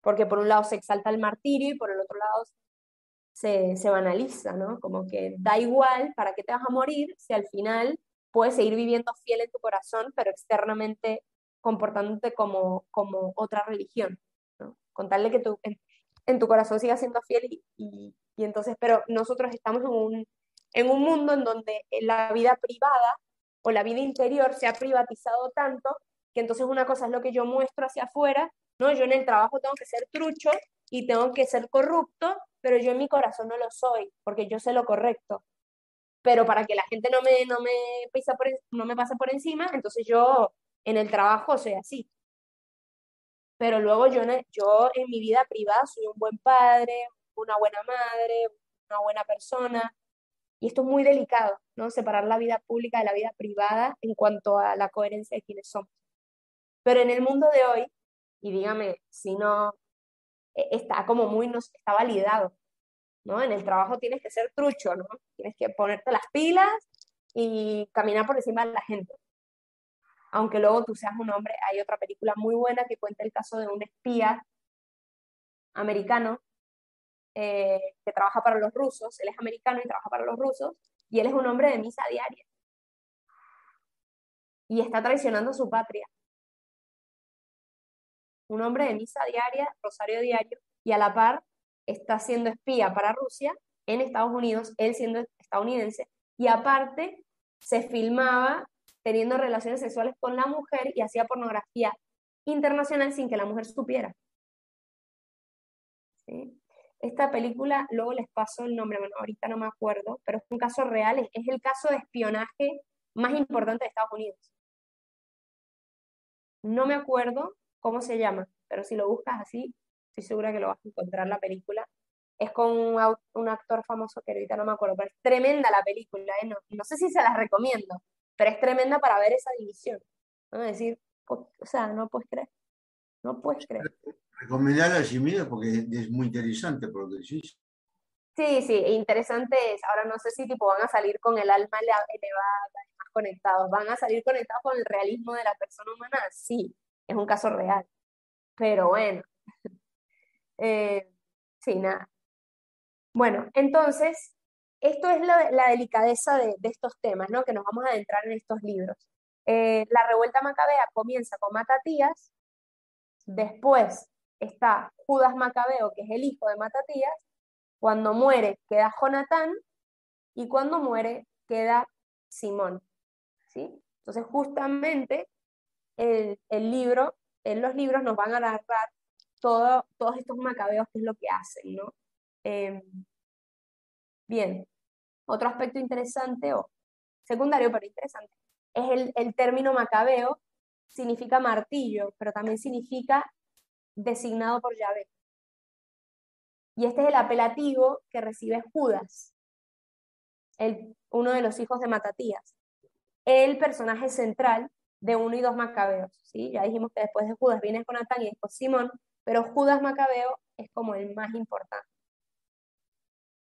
Porque por un lado se exalta el martirio y por el otro lado se banaliza, ¿no? Como que da igual para qué te vas a morir si al final puedes seguir viviendo fiel en tu corazón, pero externamente comportándote como otra religión, ¿no? Con tal de que tú en tu corazón sigas siendo fiel y entonces, pero nosotros estamos en un mundo en donde la vida privada o la vida interior se ha privatizado tanto que entonces una cosa es lo que yo muestro hacia afuera, ¿no? Yo en el trabajo tengo que ser trucho y tengo que ser corrupto, pero yo en mi corazón no lo soy, porque yo sé lo correcto. Pero para que la gente no me pase por encima, entonces yo en el trabajo soy así. Pero luego yo en mi vida privada soy un buen padre, una buena madre, una buena persona. Y esto es muy delicado, ¿no? Separar la vida pública de la vida privada en cuanto a la coherencia de quienes somos. Pero en el mundo de hoy, y dígame si no, está como no está validado, ¿no? En el trabajo tienes que ser trucho, ¿no? Tienes que ponerte las pilas y caminar por encima de la gente. Aunque luego tú seas un hombre, hay otra película muy buena que cuenta el caso de un espía americano que trabaja para los rusos. Él es americano y trabaja para los rusos, y él es un hombre de misa diaria. Y está traicionando a su patria. Un hombre de misa diaria, rosario diario, y a la par está siendo espía para Rusia en Estados Unidos, él siendo estadounidense, y aparte se filmaba teniendo relaciones sexuales con la mujer y hacía pornografía internacional sin que la mujer supiera. ¿Sí? Esta película, luego les paso el nombre, bueno, ahorita no me acuerdo, pero es un caso real, es el caso de espionaje más importante de Estados Unidos. No me acuerdo cómo se llama, pero si lo buscas así, estoy segura que lo vas a encontrar la película. Es con un actor famoso que ahorita no me acuerdo, pero es tremenda la película, ¿eh? No sé si se las recomiendo, pero es tremenda para ver esa división, ¿no? Es decir, o sea, no puedes creer, no puedes creer. Recomendarla sin miedo porque es muy interesante por lo que decís. Sí, sí, interesante es. Ahora no sé si tipo van a salir con el alma elevada y más conectados, van a salir conectados con el realismo de la persona humana, sí, es un caso real, pero bueno, sí, nada. Bueno, entonces, esto es la delicadeza de estos temas, ¿no? Que nos vamos a adentrar en estos libros. La revuelta macabea comienza con Matatías, después está Judas Macabeo, que es el hijo de Matatías, cuando muere queda Jonatán, y cuando muere queda Simón, ¿sí? Entonces, justamente en los libros nos van a narrar todos estos macabeos, qué es lo que hacen, ¿no? Bien, otro aspecto interesante o secundario pero interesante es el término macabeo, significa martillo, pero también significa designado por Yahvé. Y este es el apelativo que recibe Judas, uno de los hijos de Matatías, el personaje central de 1 y 2 Macabeos, ¿sí? Ya dijimos que después de Judas viene Jonatán y después Simón, pero Judas Macabeo es como el más importante.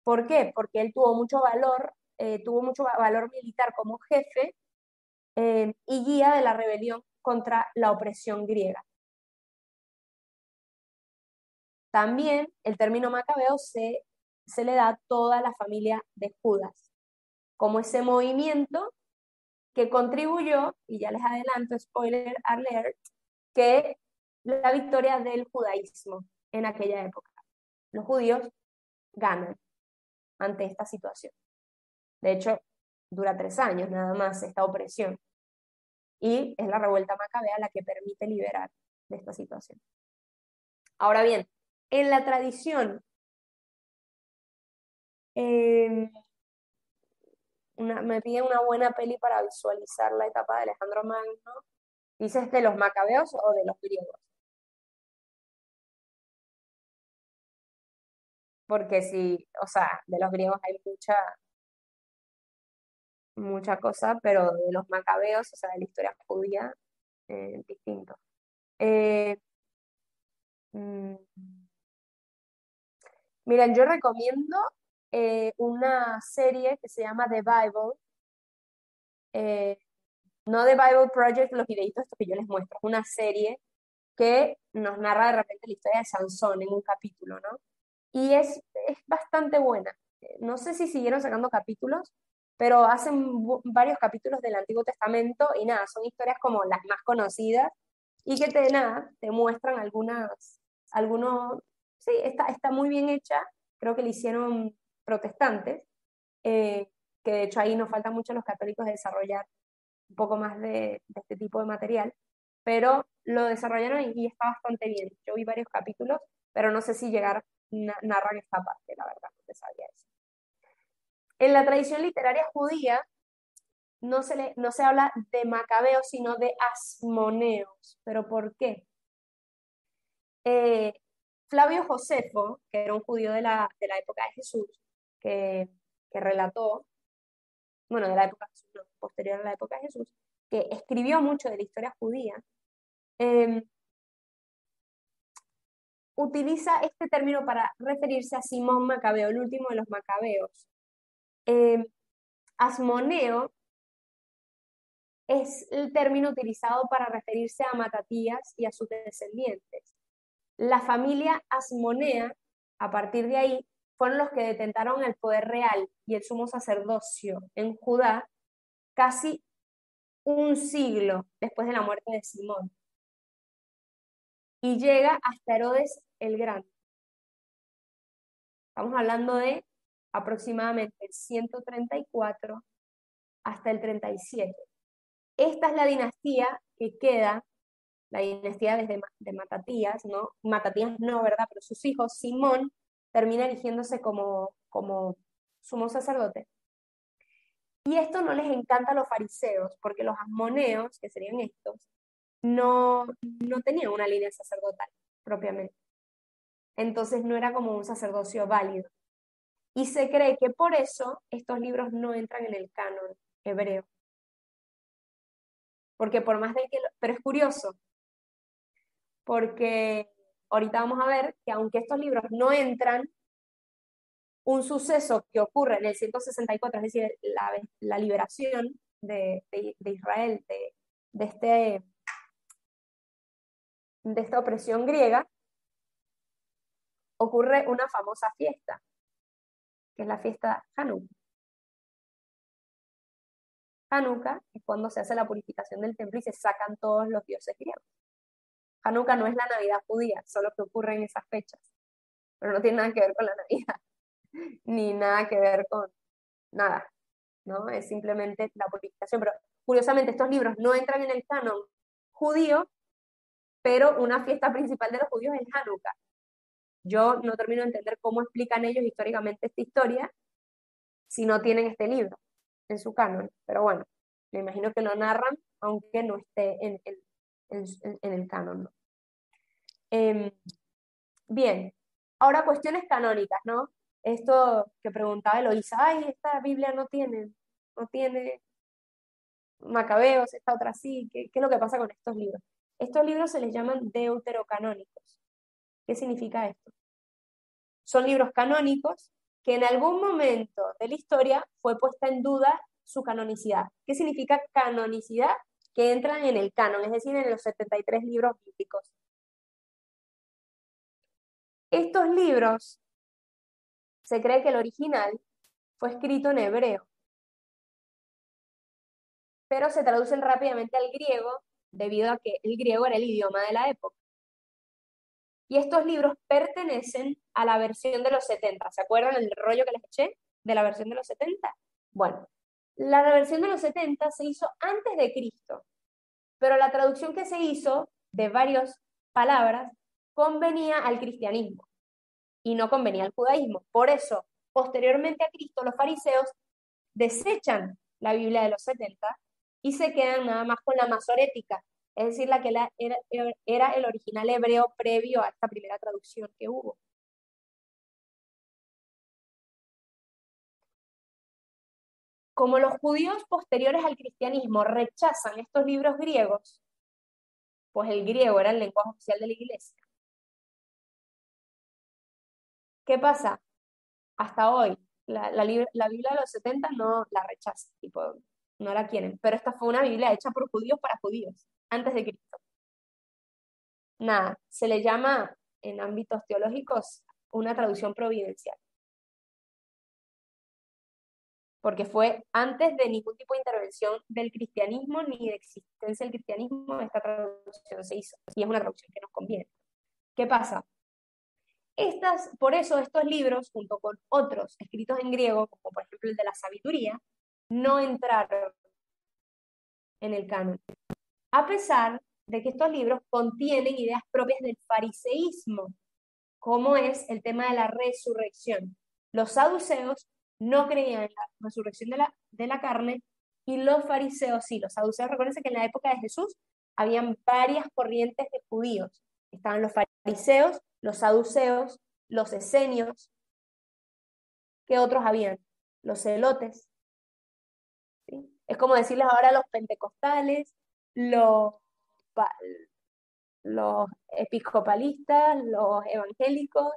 ¿Por qué? Porque él tuvo mucho valor militar como jefe y guía de la rebelión contra la opresión griega. También el término macabeo se le da a toda la familia de Judas, como ese movimiento que contribuyó, y ya les adelanto, spoiler alert, que la victoria del judaísmo en aquella época. Los judíos ganan ante esta situación. De hecho, dura 3 años nada más esta opresión. y es la revuelta macabea la que permite liberar de esta situación. Ahora bien, en la tradición, me pide una buena peli para visualizar la etapa de Alejandro Magno. ¿Dices de los macabeos o de los griegos? Porque sí, o sea, de los griegos hay mucha cosa, pero de los macabeos, o sea, de la historia judía, distinto. Mm, Miren, yo recomiendo una serie que se llama The Bible, no The Bible Project, los videitos estos que yo les muestro, es una serie que nos narra de repente la historia de Sansón en un capítulo, ¿no? Y es bastante buena. No sé si siguieron sacando capítulos, pero hacen varios capítulos del Antiguo Testamento y nada, son historias como las más conocidas y que te muestran sí, está muy bien hecha, creo que le hicieron protestantes, que de hecho ahí nos falta mucho a los católicos de desarrollar un poco más de este tipo de material, pero lo desarrollaron y está bastante bien. Yo vi varios capítulos, pero no sé si narran esta parte, la verdad, no te sabría decir. En la tradición literaria judía no se habla de macabeos, sino de asmoneos. ¿Pero por qué? Flavio Josefo, que era un judío de la época de Jesús, que relató, bueno, de la época de Jesús, no, posterior a la época de Jesús, que escribió mucho de la historia judía, utiliza este término para referirse a Simón Macabeo, el último de los macabeos. Asmoneo es el término utilizado para referirse a Matatías y a sus descendientes. La familia Asmonea, a partir de ahí, fueron los que detentaron el poder real y el sumo sacerdocio en Judá casi un siglo después de la muerte de Simón. Y llega hasta Herodes el Grande. Estamos hablando de aproximadamente el 134 hasta el 37. Esta es la dinastía que queda, la dinastía de Matatías, ¿no? Matatías no, ¿verdad? Pero sus hijos, Simón, termina eligiéndose como sumo sacerdote. Y esto no les encanta a los fariseos, porque los asmoneos, que serían estos, no tenían una línea sacerdotal propiamente. Entonces no era como un sacerdocio válido. Y se cree que por eso estos libros no entran en el canon hebreo. Porque por más de que... Pero es curioso, porque ahorita vamos a ver que aunque estos libros no entran, un suceso que ocurre en el 164, es decir, la liberación de Israel de esta opresión griega, ocurre una famosa fiesta, que es la fiesta Hanukkah. Hanukkah es cuando se hace la purificación del templo y se sacan todos los dioses griegos. Hanukkah no es la Navidad judía, solo que ocurre en esas fechas, pero no tiene nada que ver con la Navidad, ni nada que ver con nada, ¿no? Es simplemente la purificación. Pero curiosamente estos libros no entran en el canon judío, pero una fiesta principal de los judíos es Hanukkah. Yo no termino de entender cómo explican ellos históricamente esta historia si no tienen este libro en su canon, pero bueno, me imagino que lo narran aunque no esté en el canon, ¿no? Bien, ahora cuestiones canónicas, ¿no? Esto que preguntaba Eloísa, ay, esta Biblia no tiene Macabeos, esta otra sí, ¿qué es lo que pasa con estos libros? Estos libros se les llaman deuterocanónicos. ¿Qué significa esto? Son libros canónicos que en algún momento de la historia fue puesta en duda su canonicidad. ¿Qué significa canonicidad? Que entran en el canon, es decir, en los 73 libros bíblicos. Estos libros, se cree que el original fue escrito en hebreo, pero se traducen rápidamente al griego debido a que el griego era el idioma de la época. Y estos libros pertenecen a la versión de los 70. ¿Se acuerdan el rollo que les eché de la versión de los 70? Bueno, la versión de los 70 se hizo antes de Cristo. pero la traducción que se hizo de varias palabras convenía al cristianismo y no convenía al judaísmo. Por eso, posteriormente a Cristo, los fariseos desechan la Biblia de los 70 y se quedan nada más con la masorética, es decir, la que era el original hebreo previo a esta primera traducción que hubo. Como los judíos posteriores al cristianismo rechazan estos libros griegos, pues el griego era el lenguaje oficial de la iglesia. ¿Qué pasa? Hasta hoy, la Biblia de los 70 no la rechazan, tipo, no la quieren, pero esta fue una Biblia hecha por judíos para judíos, antes de Cristo. Nada, se le llama en ámbitos teológicos una traducción providencial, porque fue antes de ningún tipo de intervención del cristianismo ni de existencia del cristianismo, esta traducción se hizo, y es una traducción que nos conviene. ¿Qué pasa? Por eso estos libros, junto con otros escritos en griego, como por ejemplo el de la sabiduría, no entraron en el canon, a pesar de que estos libros contienen ideas propias del fariseísmo, como es el tema de la resurrección. Los saduceos no creían en la resurrección de la carne, y los fariseos sí. Los saduceos, recuérdense que en la época de Jesús habían varias corrientes de judíos. Estaban los fariseos, los saduceos, los esenios, ¿qué otros habían? Los celotes. ¿Sí? Es como decirles ahora los pentecostales, los episcopalistas, los evangélicos,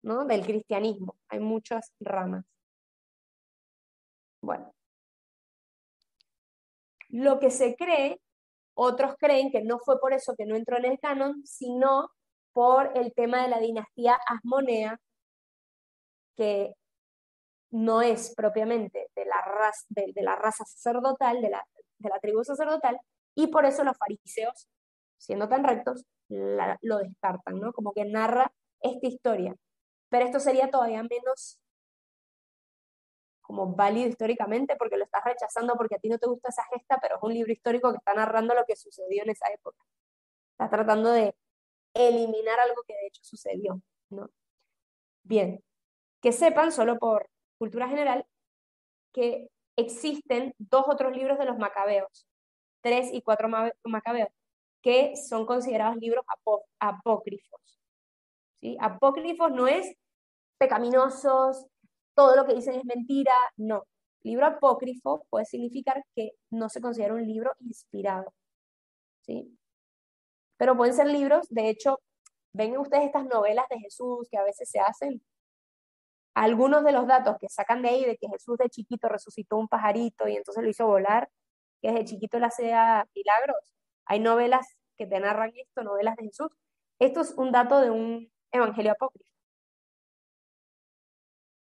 ¿no? Del cristianismo. Hay muchas ramas. Bueno, lo que se cree, otros creen que no fue por eso que no entró en el canon, sino por el tema de la dinastía Asmonea, que no es propiamente de la raza sacerdotal, de la tribu sacerdotal, y por eso los fariseos, siendo tan rectos, lo descartan, ¿no? Como que narra esta historia. Pero esto sería todavía menos como válido históricamente, porque lo estás rechazando porque a ti no te gusta esa gesta, pero es un libro histórico que está narrando lo que sucedió en esa época. Estás tratando de eliminar algo que de hecho sucedió, ¿no? Bien, que sepan, solo por cultura general, que existen dos otros libros de los macabeos, 3 y 4 macabeos, que son considerados libros apócrifos. ¿Sí? Apócrifos no es pecaminosos, todo lo que dicen es mentira, no. Libro apócrifo puede significar que no se considera un libro inspirado, ¿sí? Pero pueden ser libros, de hecho, ven ustedes estas novelas de Jesús que a veces se hacen. Algunos de los datos que sacan de ahí, de que Jesús de chiquito resucitó un pajarito y entonces lo hizo volar, que desde chiquito le hacía milagros. Hay novelas que te narran esto, novelas de Jesús. Esto es un dato de un evangelio apócrifo.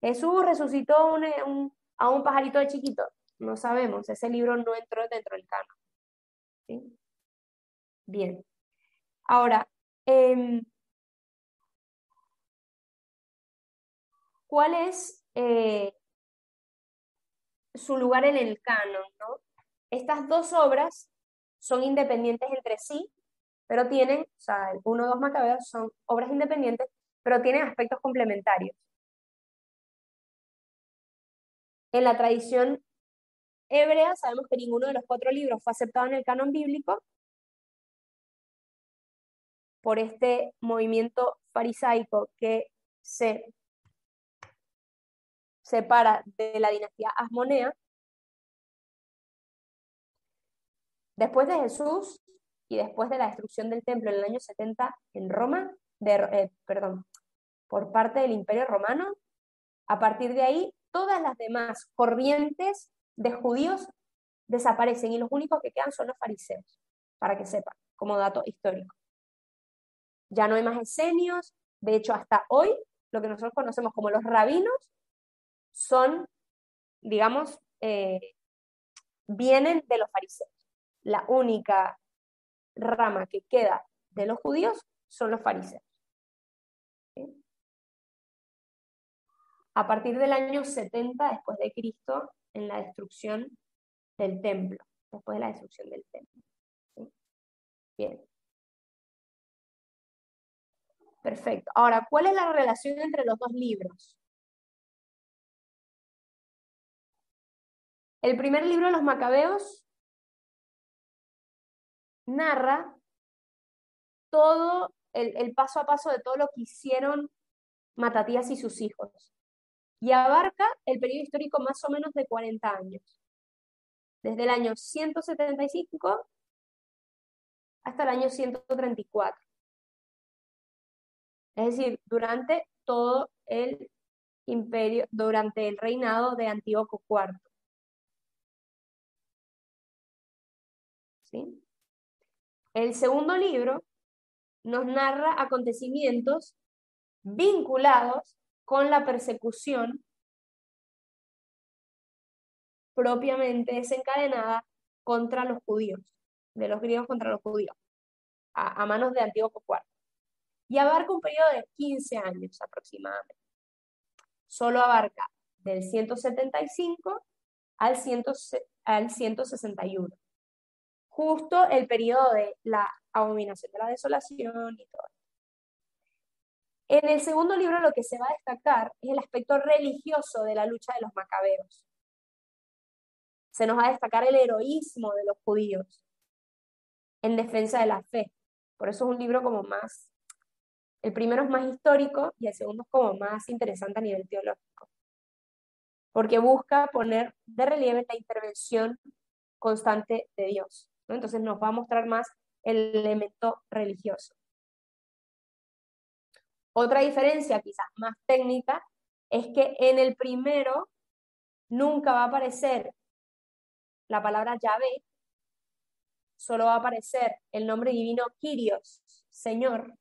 Jesús resucitó a un pajarito de chiquito. No sabemos, ese libro no entró dentro del canon. ¿Sí? Bien. Ahora, ¿cuál es su lugar en el canon, ¿no? Estas dos obras son independientes entre sí, pero tienen, o sea, el 1, 2 Macabeos son obras independientes, pero tienen aspectos complementarios. En la tradición hebrea sabemos que ninguno de los 4 libros fue aceptado en el canon bíblico por este movimiento farisaico que se separa de la dinastía Asmonea. Después de Jesús y después de la destrucción del templo en el año 70 en Roma, por parte del Imperio Romano, a partir de ahí todas las demás corrientes de judíos desaparecen y los únicos que quedan son los fariseos, para que sepan, como dato histórico. Ya no hay más esenios, de hecho hasta hoy lo que nosotros conocemos como los rabinos son, digamos, vienen de los fariseos. La única rama que queda de los judíos son los fariseos. ¿Sí? A partir del año 70 después de Cristo, en la destrucción del templo, después de la destrucción del templo. ¿Sí? Bien. Perfecto. Ahora, ¿cuál es la relación entre los dos libros? El primer libro de los Macabeos narra todo el paso a paso de todo lo que hicieron Matatías y sus hijos. Y abarca el periodo histórico más o menos de 40 años. Desde el año 175 hasta el año 134. Es decir, durante todo el imperio, durante el reinado de Antíoco IV. ¿Sí? El segundo libro nos narra acontecimientos vinculados con la persecución propiamente desencadenada contra los judíos, de los griegos contra los judíos, a manos de Antíoco IV. Y abarca un periodo de 15 años aproximadamente. Solo abarca del 175 al 161. Justo el periodo de la abominación de la desolación y todo. En el segundo libro lo que se va a destacar es el aspecto religioso de la lucha de los macabeos. Se nos va a destacar el heroísmo de los judíos en defensa de la fe. Por eso es un libro como más, el primero es más histórico y el segundo es como más interesante a nivel teológico. Porque busca poner de relieve la intervención constante de Dios, ¿no? Entonces nos va a mostrar más el elemento religioso. Otra diferencia quizás más técnica es que en el primero nunca va a aparecer la palabra Yahvé, solo va a aparecer el nombre divino Kyrios, Señor,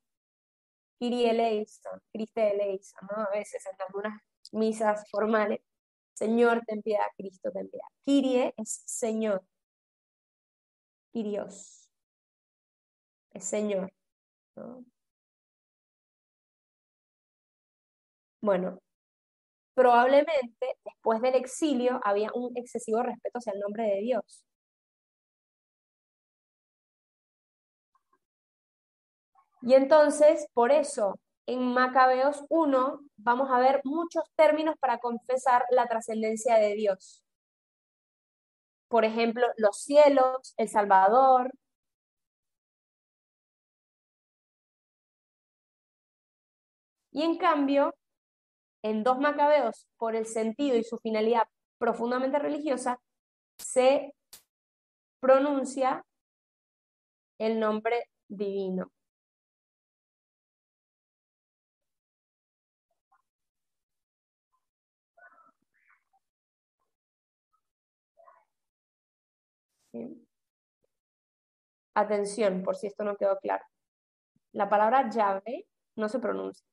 Kyrie eleison, Christe eleison, ¿no? A veces en algunas misas formales, Señor, ten piedad, Cristo, ten piedad. Kyrie es Señor, Kyrios es Señor, ¿no? Bueno, probablemente después del exilio había un excesivo respeto hacia el nombre de Dios. Y entonces, por eso, en Macabeos 1 vamos a ver muchos términos para confesar la trascendencia de Dios. Por ejemplo, los cielos, el Salvador. Y en cambio, en 2 Macabeos, por el sentido y su finalidad profundamente religiosa, se pronuncia el nombre divino. ¿Sí? Atención, por si esto no quedó claro. La palabra Yahvé no se pronuncia.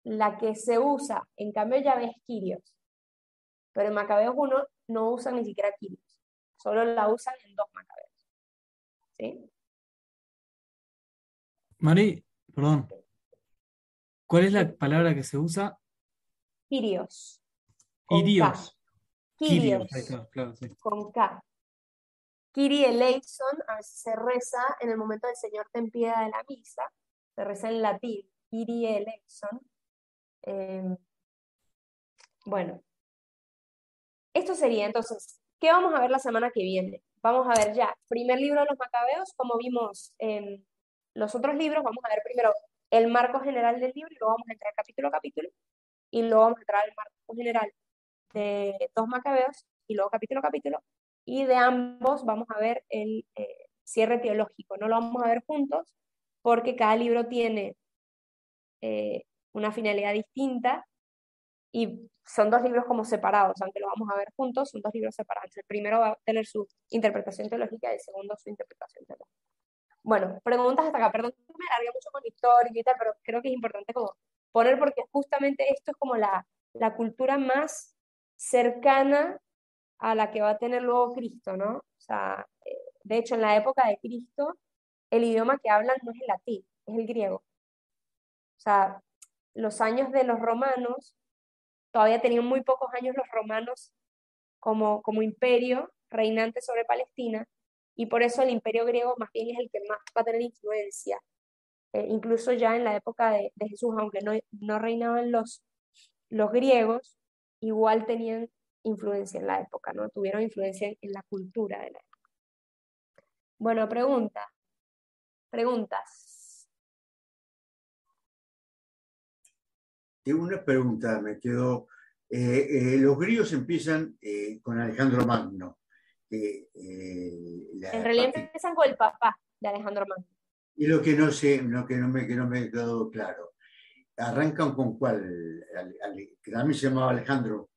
La que se usa, en cambio, Yahvé es Kyrios. Pero en Macabeos 1 no usan ni siquiera Kyrios. Solo la usan en 2 Macabeos. ¿Sí? Mari, perdón. ¿Cuál es la palabra que se usa? Kyrios. Con K. Kyrios. Kyrios. Ahí está, claro, sí. Con K. Kyrie eleison, a veces se reza en el momento del Señor ten piedad de la misa, se reza en latín, Kyrie eleison. Bueno, esto sería entonces, ¿qué vamos a ver la semana que viene? Vamos a ver ya, primer libro de los Macabeos, como vimos en los otros libros, vamos a ver primero el marco general del libro y luego vamos a entrar capítulo a capítulo y luego vamos a entrar al marco general de 2 Macabeos y luego capítulo a capítulo. Y de ambos vamos a ver el cierre teológico. No lo vamos a ver juntos porque cada libro tiene una finalidad distinta y son 2 libros como separados, aunque lo vamos a ver juntos, son 2 libros separados. El primero va a tener su interpretación teológica y el segundo su interpretación teológica. Bueno, preguntas hasta acá. Perdón que me alargué mucho con historia y tal, pero creo que es importante como poner porque justamente esto es como la cultura más cercana a la que va a tener luego Cristo, ¿no? O sea, de hecho, en la época de Cristo, el idioma que hablan no es el latín, es el griego. O sea, los años de los romanos, todavía tenían muy pocos años los romanos como imperio reinante sobre Palestina, y por eso el imperio griego más bien es el que más va a tener influencia. Incluso ya en la época de Jesús, aunque no reinaban los griegos, igual tenían influencia en la época, ¿no? Tuvieron influencia en la cultura de la época. Bueno, preguntas. Tengo una pregunta, me quedó. Los griegos empiezan con Alejandro Magno. En realidad empiezan con el papá de Alejandro Magno. Y lo que no sé, que no me quedó claro. ¿Arrancan con cuál? Que también se llamaba Alejandro.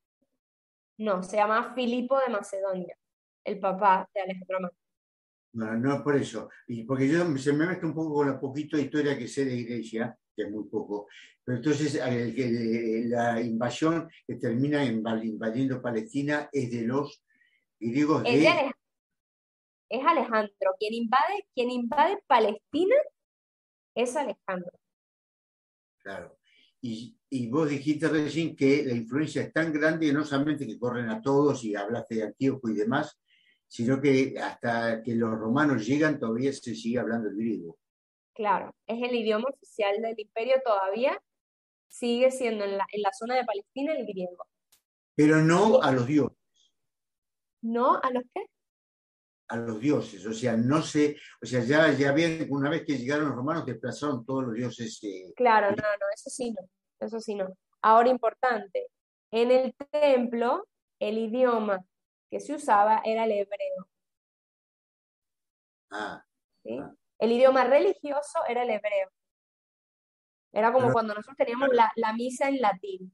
No, se llama Filipo de Macedonia, el papá de Alejandro Magno. No, no por eso. Y porque se me mezcla un poco con la poquita historia que sé de Iglesia, que es muy poco. Pero entonces la invasión que termina invadiendo Palestina es de los griegos Es Alejandro. Quien invade Palestina es Alejandro. Claro. Y vos dijiste recién que la influencia es tan grande que no solamente que corren a todos y hablaste de Antíoco y demás, sino que hasta que los romanos llegan todavía se sigue hablando el griego. Claro, es el idioma oficial del imperio todavía, sigue siendo en la zona de Palestina el griego. Pero no a los dioses. ¿No? ¿A los qué? A los dioses, o sea, no sé, o sea, ya bien, una vez que llegaron los romanos desplazaron todos los dioses. Claro, no, eso sí no. Ahora importante, en el templo el idioma que se usaba era el hebreo. ¿Sí? El idioma religioso era el hebreo. Era como cuando nosotros teníamos la misa en latín.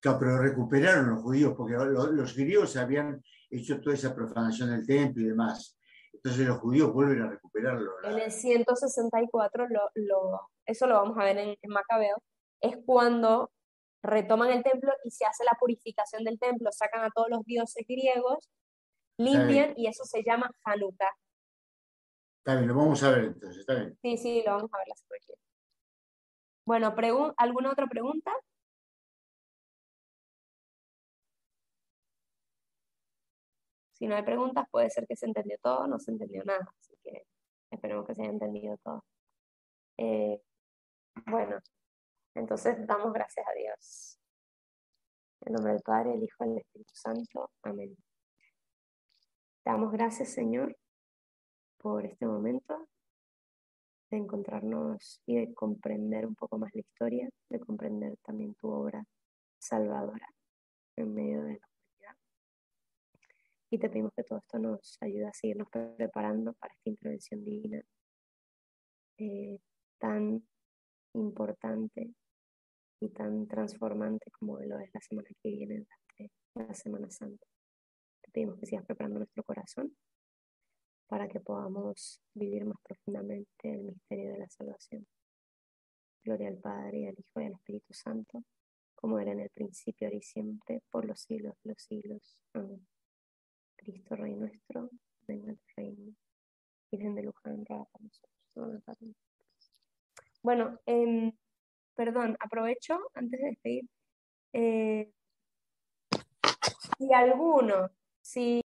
Claro, pero recuperaron los judíos, porque los griegos habían hecho toda esa profanación del templo y demás. Entonces los judíos vuelven a recuperarlo. En el 164, eso lo vamos a ver en Macabeo, es cuando retoman el templo y se hace la purificación del templo, sacan a todos los dioses griegos, limpian y eso se llama Hanukkah. Está bien, lo vamos a ver entonces, está bien. Sí, lo vamos a ver la semana que viene. Bueno, ¿alguna otra pregunta? Si no hay preguntas, puede ser que se entendió todo, no se entendió nada, así que esperemos que se haya entendido todo. Bueno, entonces damos gracias a Dios. En nombre del Padre, del Hijo y del Espíritu Santo. Amén. Damos gracias, Señor, por este momento de encontrarnos y de comprender un poco más la historia, de comprender también tu obra salvadora en medio de la humanidad. Y te pedimos que todo esto nos ayude a seguirnos preparando para esta intervención divina tan importante y tan transformante como lo es la semana que viene, la Semana Santa. Te pedimos que sigas preparando nuestro corazón para que podamos vivir más profundamente el misterio de la salvación. Gloria al Padre, y al Hijo y al Espíritu Santo, como era en el principio, ahora y siempre, por los siglos de los siglos. Amén. Cristo, Rey nuestro, venga el reino. Virgen de Luján, ruega por nosotros. Bueno, perdón, aprovecho antes de despedir. Si